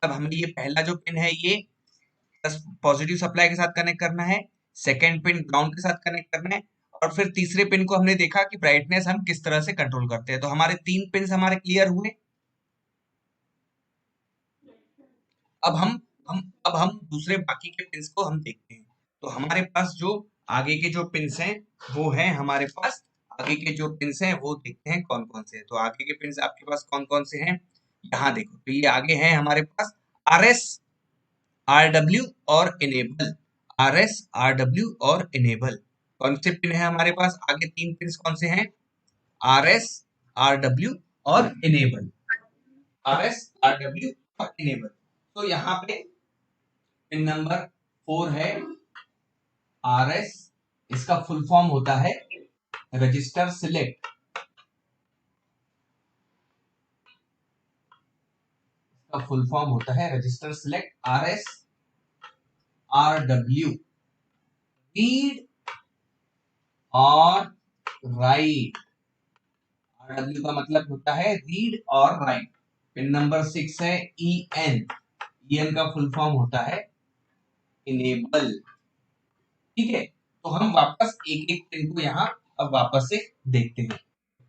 अब हमें ये पहला जो पिन है ये पॉजिटिव सप्लाई के साथ कनेक्ट करना है, सेकेंड पिन ग्राउंड के साथ कनेक्ट करना है, और फिर तीसरे पिन को हमने देखा कि ब्राइटनेस हम किस तरह से कंट्रोल करते हैं। तो हमारे 3 पिन हमारे क्लियर हुए। अब हम दूसरे बाकी के पिंस को हम देखते हैं। तो हमारे पास जो आगे के जो पिंस हैं वो हैं हमारे पास, आगे के जो पिंस हैं वो देखते हैं कौन कौन से हैं। तो आगे के पिंस आपके पास कौन कौन से हैं, यहाँ देखो। तो ये आगे हैं हमारे पास RS, RW और इनेबल, RS, RW और इनेबल। कौन से पिन है हमारे पास आगे? 3 पिन कौन से हैं? RS, RW और इनेबल, RS, RW और इनेबल। तो यहाँ पे पिन नंबर 4 है RS, इसका फुल फॉर्म होता है रजिस्टर सिलेक्ट, इसका फुल फॉर्म होता है register select RS, RW, read और राइट। RW का मतलब होता है रीड और राइट। पिन नंबर 6 है EN, EN का फुल फॉर्म होता है इनेबल। ठीक है, तो हम वापस एक एक पिन को यहाँ अब वापस से देखते हैं।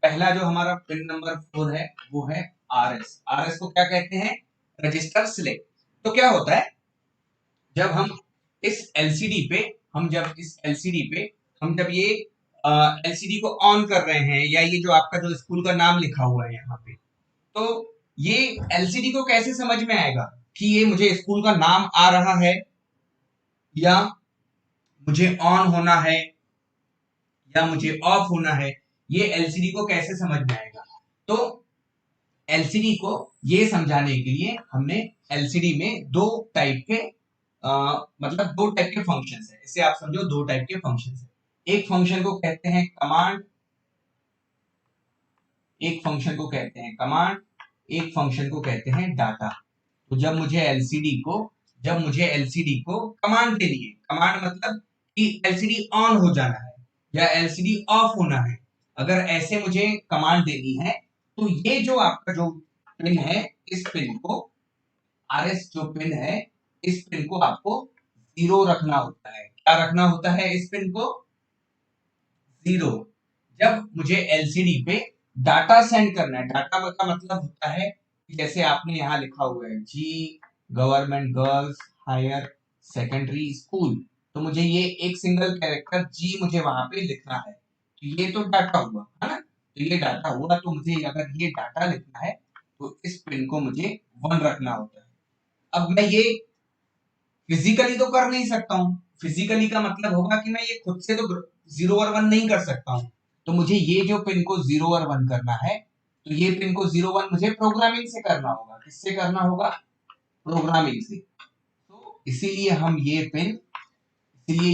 पहला जो हमारा पिन नंबर 4 है वो है RS। RS को क्या कहते हैं? Register select. तो क्या होता है, जब हम इस LCD पे, हम जब ये LCD को ऑन कर रहे हैं, या ये जो आपका जो स्कूल का नाम लिखा हुआ है यहाँ पे, तो ये LCD को कैसे समझ में आएगा कि ये मुझे स्कूल का नाम आ रहा है या मुझे ऑन होना है या मुझे ऑफ होना है? ये LCD को कैसे समझ में आएगा? तो LCD को ये समझाने के लिए हमने LCD में दो टाइप के मतलब दो टाइप के फंक्शंस है, इसे आप समझो दो टाइप के फंक्शंस है। एक फंक्शन को कहते हैं कमांड, एक फंक्शन को कहते हैं कमांड, एक फंक्शन को कहते हैं डाटा। तो जब मुझे एलसीडी को कमांड देनी है, कमांड मतलब कि एलसीडी ऑन हो जाना है या एलसीडी ऑफ होना है, अगर ऐसे मुझे कमांड देनी है, तो ये जो आपका जो पिन है, इस पिन को, RS जो पिन है, इस पिन को आपको 0 रखना होता है। क्या रखना होता है इस पिन को? 0। जब मुझे एलसीडी पे डाटा सेंड करना है, डाटा का मतलब होता है जैसे आपने यहाँ लिखा हुआ है जी government girls higher secondary school, तो मुझे ये एक सिंगल कैरेक्टर जी मुझे वहां पे लिखना है। तो ये तो डाटा हुआ है ना, तो ये डाटा हुआ, तो मुझे अगर ये डाटा लिखना है तो इस पिन को मुझे 1 रखना होता है। अब मैं ये फिजिकली तो कर नहीं सकता हूँ, फिजिकली का मतलब होगा कि मैं ये खुद से तो 0 और 1 नहीं कर सकता हूँ, तो मुझे ये जो पिन को 0 और 1 करना है, तो ये पिन को 0 1 मुझे प्रोग्रामिंग से करना होगा। किससे करना होगा? प्रोग्रामिंग से। तो इसीलिए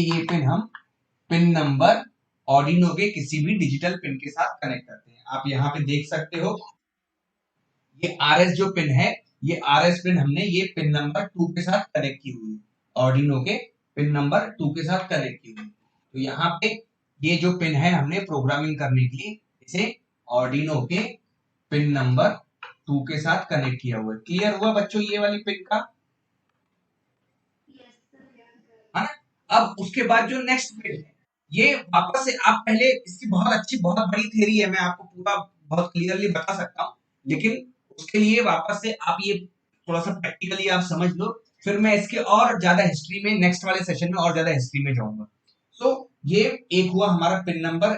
ये पिन हम पिन नंबर ऑर्डिनो के किसी भी डिजिटल पिन के साथ कनेक्ट करते हैं। आप यहाँ पे देख सकते हो ये RS जो पिन है, ये RS पिन हमने ये पिन नंबर 2 के साथ कनेक्ट की हुई है, ऑर्डिनो के पिन नंबर 2 के साथ कनेक्ट की हुई है। तो यहाँ पे ये जो पिन है हमने प्रोग्रामिंग करने के लिए इसे ऑर्डिनो के पिन नंबर 2 के साथ कनेक्ट किया हुआ है। क्लियर हुआ बच्चों ये वाली पिन का? है ना? अब उसके बाद जो नेक्स्ट पिन है, ये वापस से आप पहले इसकी बहुत अच्छी बहुत बड़ी थ्योरी है, मैं आपको पूरा बहुत क्लियरली बता सकता हूँ, लेकिन उसके लिए वापस से आप ये थोड़ा सा प्रैक्टिकली आप समझ लो, फिर मैं इसके और ज्यादा हिस्ट्री में नेक्स्ट वाले सेशन में और ज्यादा हिस्ट्री में जाऊंगा। तो ये एक हुआ हमारा पिन नंबर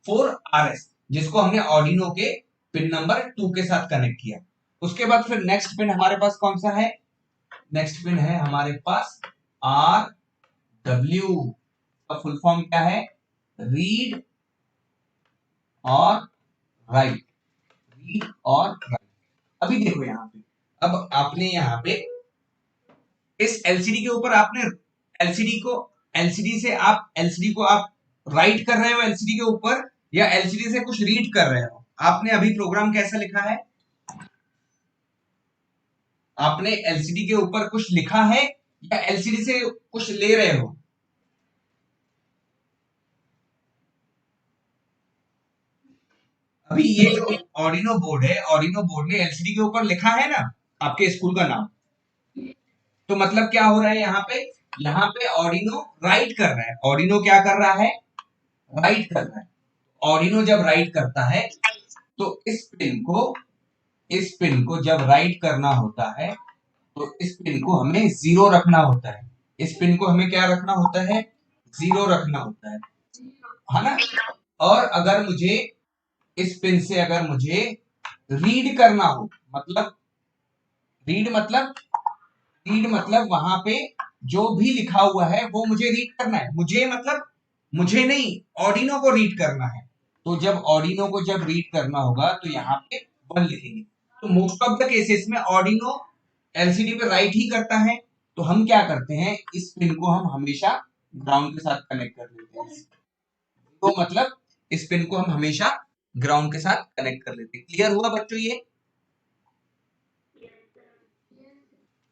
4 RS, जिसको हमने ऑर्डिनो के पिन नंबर 2 के साथ कनेक्ट किया। उसके बाद फिर नेक्स्ट पिन हमारे पास कौन सा है? नेक्स्ट पिन है हमारे पास RW, का फुल फॉर्म क्या है? रीड और राइट, रीड और राइट। अभी देखो यहाँ पे, अब आपने यहाँ पे इस एलसीडी के ऊपर आपने एलसीडी को आप राइट कर रहे हो एलसीडी के ऊपर, या एलसीडी से कुछ रीड कर रहे हो। आपने अभी प्रोग्राम कैसा लिखा है, आपने एलसीडी के ऊपर कुछ लिखा है या एलसीडी से कुछ ले रहे हो? अभी ये जो ऑर्डिनो बोर्ड है, ऑर्डिनो बोर्ड में एलसीडी के ऊपर लिखा है ना आपके स्कूल का नाम, तो मतलब क्या हो रहा है यहाँ पे, यहाँ पे ऑर्डिनो राइट कर रहा है। ऑर्डिनो क्या कर रहा है, राइट कर रहा है। ऑर्डिनो जब राइट करता है तो इस पिन को जब राइट करना होता है तो इस पिन को हमें जीरो रखना होता है। इस पिन को हमें क्या रखना होता है, जीरो रखना होता है ना। और अगर मुझे इस पिन से अगर मुझे रीड करना हो, मतलब रीड मतलब रीड मतलब वहां पे जो भी लिखा हुआ है वो मुझे रीड करना है। मुझे मतलब मुझे नहीं, ऑर्डिनो को रीड करना है। तो जब ऑर्डिनो को जब रीड करना होगा तो यहाँ पे वन लिखेंगे। तो मोस्ट ऑफ द केसेस में ऑर्डिनो एलसीडी पे राइट ही करता है। तो हम क्या करते हैं, इस पिन को हम हमेशा ग्राउंड के साथ कनेक्ट कर लेते हैं। तो मतलब इस पिन को हम हमेशा ग्राउंड के साथ कनेक्ट कर लेते हैं। क्लियर हुआ बच्चों ये,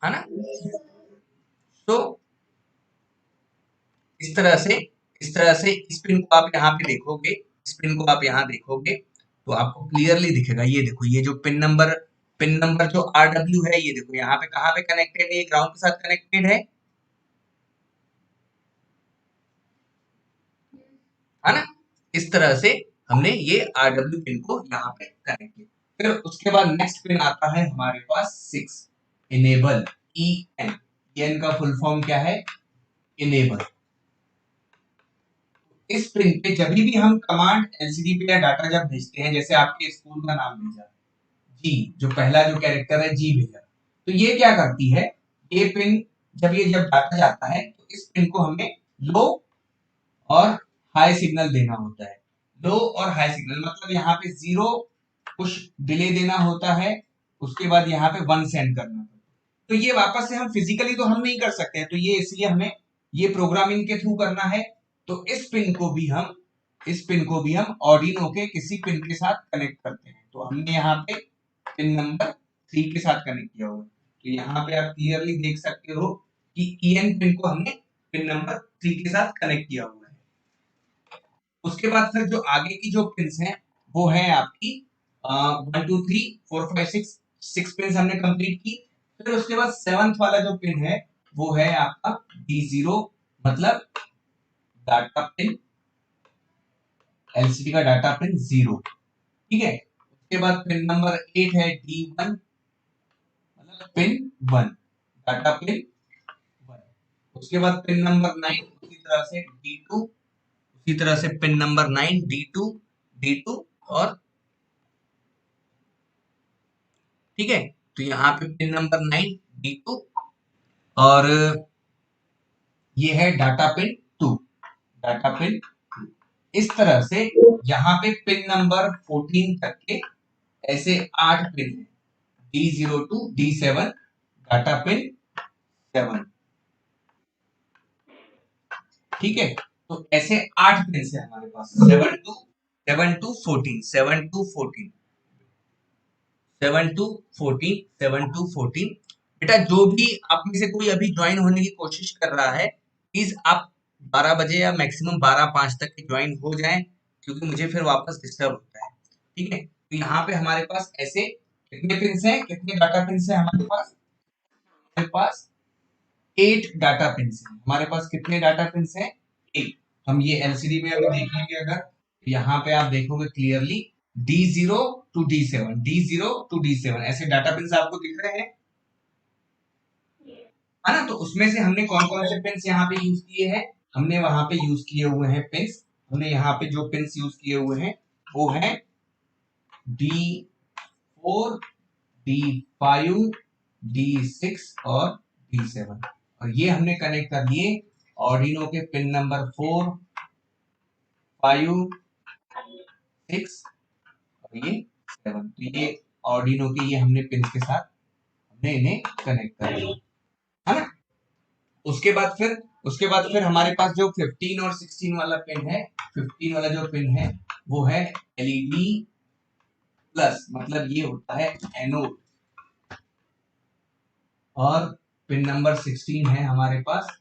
है ना? तो इस तरह से इस पिन को आप यहाँ पे देखोगे, इस पिन को आप यहाँ देखोगे तो आपको क्लियरली दिखेगा। ये देखो, ये जो पिन नंबर जो RW है, ये देखो यहाँ पे कहाँ पे कनेक्टेड है, ये ग्राउंड के साथ कनेक्टेड है ना? इस तरह से हमने ये RW पिन को यहाँ पे कनेक्ट किया। फिर उसके बाद नेक्स्ट पिन आता है हमारे पास 6, इनेबल, EN। EN का फुल फॉर्म क्या है, इनेबल। इस पिन पे जब भी हम कमांड एलसीडी पे या डाटा जब भेजते हैं, जैसे आपके स्कूल का नाम भेजा जी, जो पहला जो कैरेक्टर है जी भेजा, तो ये क्या करती है, ये पिन जब डाटा जाता है तो इस पिन को हमें लो और हाई सिग्नल देना होता है। लो और हाई सिग्नल मतलब यहाँ पे जीरो कुछ डिले देना होता है, उसके बाद यहाँ पे वन सेंड करना होता है। तो ये वापस से हम फिजिकली तो हम नहीं कर सकते हैं, तो ये इसलिए हमें ये प्रोग्रामिंग के थ्रू करना है। तो इस पिन को भी हम ऑर्डिनो के किसी पिन के साथ कनेक्ट करते हैं। तो हमने यहाँ पे पिन नंबर 3 के साथ कनेक्ट किया हुआ है। तो यहाँ पे आप क्लियरली देख सकते हो कि EN पिन को हमने पिन नंबर 3 के साथ कनेक्ट किया हुआ है। उसके बाद फिर जो आगे की जो पिन्स हैं वो है आपकी 1 2 3 4 5 6, 6 पिन्स हमने कंप्लीट की। फिर उसके बाद 7th वाला जो पिन है वो है आपका D0, मतलब डाटा पिन, एलसीडी का डाटा पिन 0। ठीक है, उसके बाद पिन नंबर 8 है D1, मतलब पिन 1, डाटा पिन 1। उसके बाद पिन नंबर 9 उसी तरह से D2, उसी तरह से पिन नंबर 9 D2 और ठीक है। तो यहाँ पे पिन नंबर 9 D2 और ये है डाटा पिन 2, डाटा पिन 2। इस तरह से यहाँ पे पिन नंबर 14 तक के ऐसे 8 पिन है, D0 to D7, data pin 7। ठीक है, तो ऐसे 8 पिन है हमारे पास, 7 to 14। बेटा जो भी आप में से कोई अभी ज्वाइन होने की कोशिश कर रहा है, प्लीज आप 12 बजे या मैक्सिमम 12:05 तक के ज्वाइन हो जाएं, क्योंकि मुझे फिर वापस डिस्टर्ब होता है। ठीक है, तो यहाँ पे हमारे पास ऐसे कितने पिन हैं, कितने डाटा पिन है हमारे पास 8 डाटा पिन है हमारे पास। कितने डाटा पिन है, 8। हम ये एलसीडी में अगर देखेंगे, अगर यहाँ पे आप देखोगे clearly D0 to D7, D0 to D7 ऐसे डाटा पिन आपको दिख रहे हैं, है ना? तो उसमें से हमने कौन कौन से पिन यहाँ पे यूज किए हैं, हमने वहां पे यूज किए हुए हैं पिन्स। हमने यहाँ पे जो पिन्स यूज किए हुए हैं वो है D4, D5, D6 और D7, और ये हमने कनेक्ट कर दिए ऑर्डिनो के पिन नंबर 4, 5, 6, ये 7। तो ये ऑर्डिनो के ये हमने पिन के साथ हमने इन्हें कनेक्ट कर दिया, है ना। उसके बाद फिर हमारे पास जो 15 और 16 वाला पिन है, 15 वाला जो पिन है वो है एलईडी प्लस, मतलब ये होता है एनोड, और पिन नंबर 16 है हमारे पास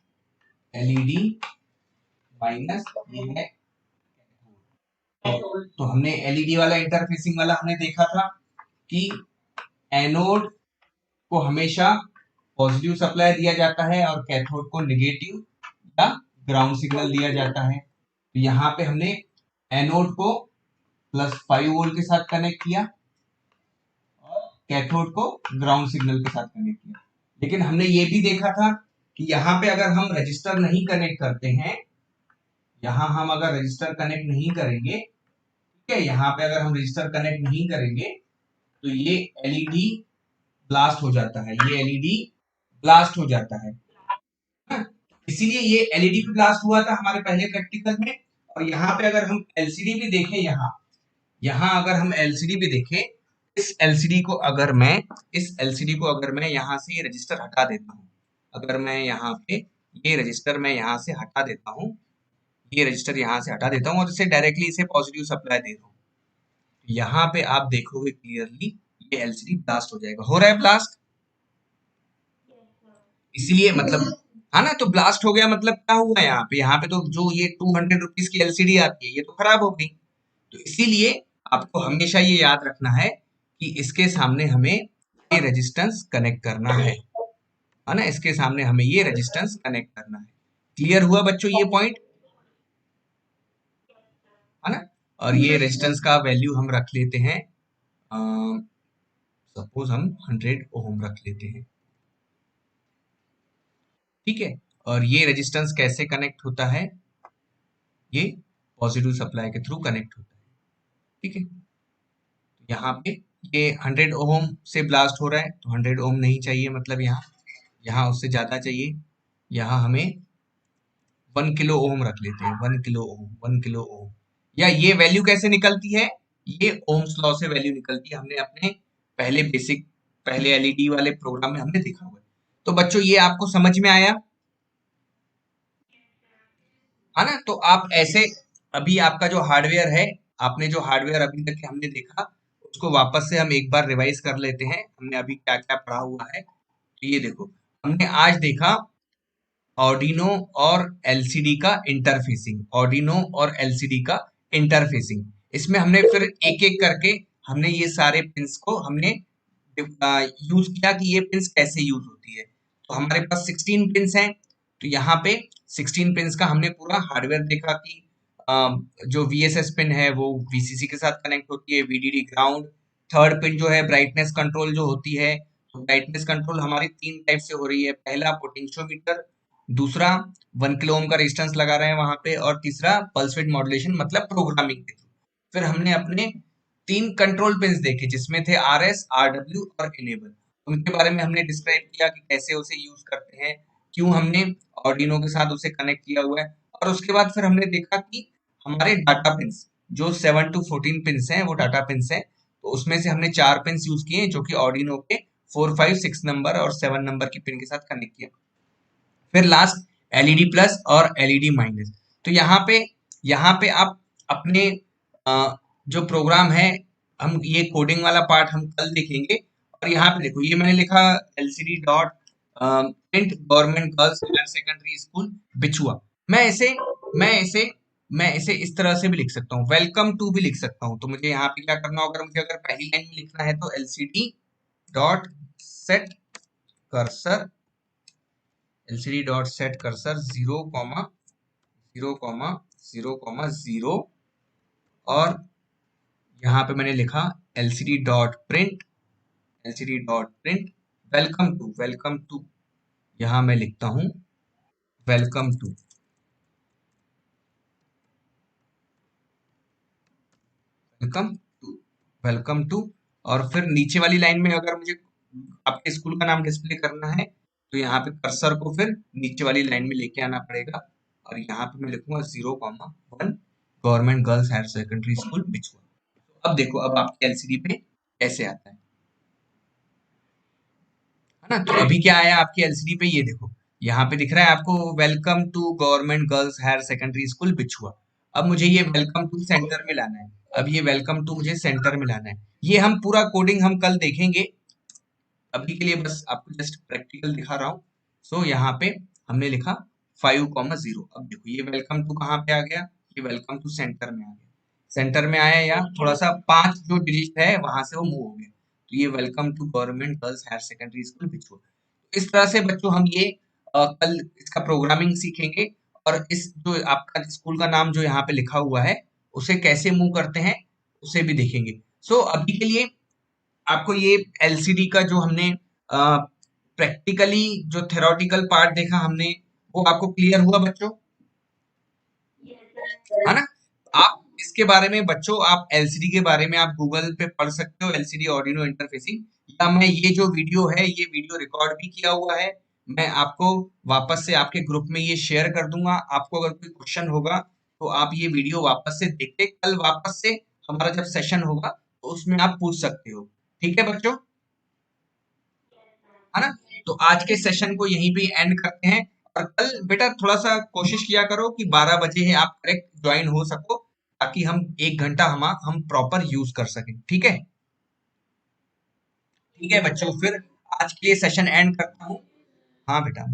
एलईडी माइनस, ये है। तो हमने एलईडी वाला इंटरफेसिंग वाला हमने देखा था कि एनोड को हमेशा पॉजिटिव सप्लाई दिया जाता है और कैथोड को नेगेटिव या ग्राउंड सिग्नल दिया जाता है। तो यहाँ पे हमने एनोड को +5 वोल्ट के साथ कनेक्ट किया और कैथोड को ग्राउंड सिग्नल के साथ कनेक्ट किया। लेकिन हमने ये भी देखा था कि यहाँ पे अगर हम रजिस्टर नहीं कनेक्ट करते हैं, यहाँ हम अगर रजिस्टर कनेक्ट नहीं करेंगे, ठीक है, यहाँ पे अगर हम रजिस्टर कनेक्ट नहीं करेंगे तो ये एलईडी ब्लास्ट हो जाता है, ये एलईडी ब्लास्ट हो जाता है। इसीलिए ये एलईडी भी ब्लास्ट हुआ था हमारे पहले प्रैक्टिकल में। और यहाँ पे अगर हम एलसीडी भी देखें, यहाँ अगर हम एलसीडी भी देखें, इस एलसीडी को अगर मैं यहाँ से ये रजिस्टर हटा देता हूँ, अगर मैं यहाँ पे ये रजिस्टर मैं यहाँ से हटा देता हूँ, ये रजिस्टर यहाँ से हटा देता हूँ और इसे डायरेक्टली इसे पॉजिटिव सप्लाई दे दूँ, यहाँ पे आप देखोगे क्लियरली ये एलसीडी ब्लास्ट हो जाएगा। हो रहा है ब्लास्ट, इसीलिए मतलब, हाँ ना। तो ब्लास्ट हो गया मतलब क्या हुआ यहाँ पे तो जो ये 200 रुपीज की एलसीडी आती है ये तो खराब हो गई। तो इसीलिए आपको हमेशा ये याद रखना है कि इसके सामने हमें ये रेजिस्टेंस कनेक्ट करना है ना, इसके सामने हमें ये रेजिस्टेंस कनेक्ट करना है। क्लियर हुआ बच्चों ये पॉइंट, है ना। और ये रेजिस्टेंस का वैल्यू हम रख लेते हैं, सपोज हम 100 ओम रख लेते हैं, ठीक है। और ये रेजिस्टेंस कैसे कनेक्ट होता है, ये पॉजिटिव सप्लाई के थ्रू कनेक्ट होता है, ठीक है। यहाँ पे ये 100 ओम से ब्लास्ट हो रहा है तो 100 ओम नहीं चाहिए, मतलब यहाँ उससे ज्यादा चाहिए। यहाँ हमें 1 किलो ओम रख लेते हैं, 1 किलो ओम, 1 किलो ओम। या ये वैल्यू कैसे निकलती है, ये ओम्स लॉ से वैल्यू निकलती है, हमने अपने पहले एलईडी वाले प्रोग्राम में हमने देखा हुआ है। तो बच्चों ये आपको समझ में आया, है ना। तो आप ऐसे, अभी आपका जो हार्डवेयर है, आपने जो हार्डवेयर अभी तक हमने देखा उसको वापस से हम एक बार रिवाइज कर लेते हैं, हमने अभी क्या क्या पढ़ा हुआ है। तो ये देखो, हमने आज देखा ऑर्डिनो और एलसीडी का इंटरफेसिंग, ऑर्डिनो और एलसीडी का इंटरफेसिंग। इसमें हमने फिर एक एक करके हमने ये सारे पिंस को हमने यूज किया कि ये पिंस कैसे यूज होती है। तो हमारे पास 16 पिंस हैं, तो यहाँ पे 16 पिंस का हमने पूरा हार्डवेयर देखा कि जो वीएसएस पिन है वो वीसीसी के साथ कनेक्ट होती है, वीडीडी ग्राउंड। थर्ड पिन जो है ब्राइटनेस कंट्रोल जो होती है, तो ब्राइटनेस कंट्रोल हमारी 3 टाइप से हो रही है। पहला पोटेंशियोमीटर, दूसरा 1 किलो ओम का रेजिस्टेंस लगा रहे हैं वहां पे, और तीसरा पल्स विड्थ मॉड्यूलेशन मतलब प्रोग्रामिंग के थ्रू। फिर हमने अपने 3 कंट्रोल पिन्स देखे जिसमें थे आरएस, आरडब्ल्यू और इनेबल। उनके बारे में हमने डिस्क्राइब किया कि कैसे उसे यूज करते हैं, क्यों हमने ऑर्डिनो के साथ उसे कनेक्ट किया हुआ है। और उसके बाद फिर हमने देखा कि हमारे डाटा पिन्स जो 7 to 14 पिन्स हैं वो डाटा पिन्स हैं, तो उसमें से हमने 4 पिन्स यूज किए जो कि ऑर्डिनो के 4, 5, 6 नंबर और 7 नंबर की पिन के साथ कनेक्ट किया। फिर लास्ट एलईडी प्लस और एलईडी माइनस। तो यहाँ पे आप अपने जो प्रोग्राम है, हम ये कोडिंग वाला पार्ट हम कल देखेंगे। और यहाँ पे देखो, ये मैंने लिखा LCD dot print government girls higher secondary school Bichhua. मैं इसे इस तरह से भी लिख सकता हूँ, वेलकम टू भी लिख सकता हूँ। तो मुझे यहाँ पे क्या करना होगा, मुझे अगर पहली लाइन में लिखना है तो LCD dot set cursor, LCD dot set cursor 0,0,0,0, और यहाँ पे मैंने लिखा LCD dot print welcome to. यहाँ मैं लिखता हूँ welcome to, welcome welcome to. और फिर नीचे वाली लाइन में अगर मुझे आपके स्कूल का नाम डिस्प्ले करना है तो यहाँ पे कर्सर को फिर नीचे वाली लाइन में लेके आना पड़ेगा, और यहाँ पे मैं लिखूंगा 0,1 government girls higher secondary school Bichhua. अब देखो अब आपके एलसीडी पे कैसे आता है ना। तो अभी क्या आया आपकी एलसीडी पे, ये देखो यहाँ पे दिख रहा है आपको, welcome to government girls higher secondary school Bichhua. अब मुझे ये वेलकम टू सेंटर में लाना है। अब ये वेलकम टू मुझे सेंटर में लाना है। ये हम पूरा कोडिंग हम कल देखेंगे, अभी के लिए बस आपको जस्ट प्रैक्टिकल दिखा रहा हूँ। सो यहाँ पे हमने लिखा 5,0। अब देखो ये वेलकम टू कहाँ पे आ गया, ये वेलकम टू सेंटर में आ गया। सेंटर में आया या थोड़ा सा 5 जो डिजिट है वहां से वो मूव हो गया। तो ये welcome to government girls higher secondary school Bichhua. इस तरह से बच्चों हम ये कल इसका प्रोग्रामिंग सीखेंगे, और इस जो आपका स्कूल का नाम जो यहाँ पे लिखा हुआ है उसे कैसे मूव करते हैं उसे भी देखेंगे। सो अभी के लिए आपको ये एलसीडी का जो हमने प्रैक्टिकली जो थेरोटिकल पार्ट देखा हमने, वो आपको क्लियर हुआ बच्चों, है ना। आप इसके बारे में बच्चों, आप एलसीडी के बारे में आप गूगल पे पढ़ सकते हो, एलसीडी ऑर्डिनो इंटरफेसिंग, या मैं ये जो वीडियो है ये वीडियो रिकॉर्ड भी किया हुआ है, मैं आपको वापस से आपके ग्रुप में ये शेयर कर दूंगा। आपको अगर कोई क्वेश्चन होगा तो आप ये वीडियो वापस से देख के कल वापस से हमारा जब सेशन होगा तो उसमें आप पूछ सकते हो। ठीक है बच्चों, है ना। तो आज के सेशन को यहीं पे एंड करते हैं, और कल बेटा थोड़ा सा कोशिश किया करो कि 12 बजे ही आप करेक्ट ज्वाइन हो सको, ताकि हम 1 घंटा हम प्रॉपर यूज कर सकें। ठीक है, ठीक है बच्चों, फिर आज के लिए सेशन एंड करता हूँ। हाँ बेटा, बाय।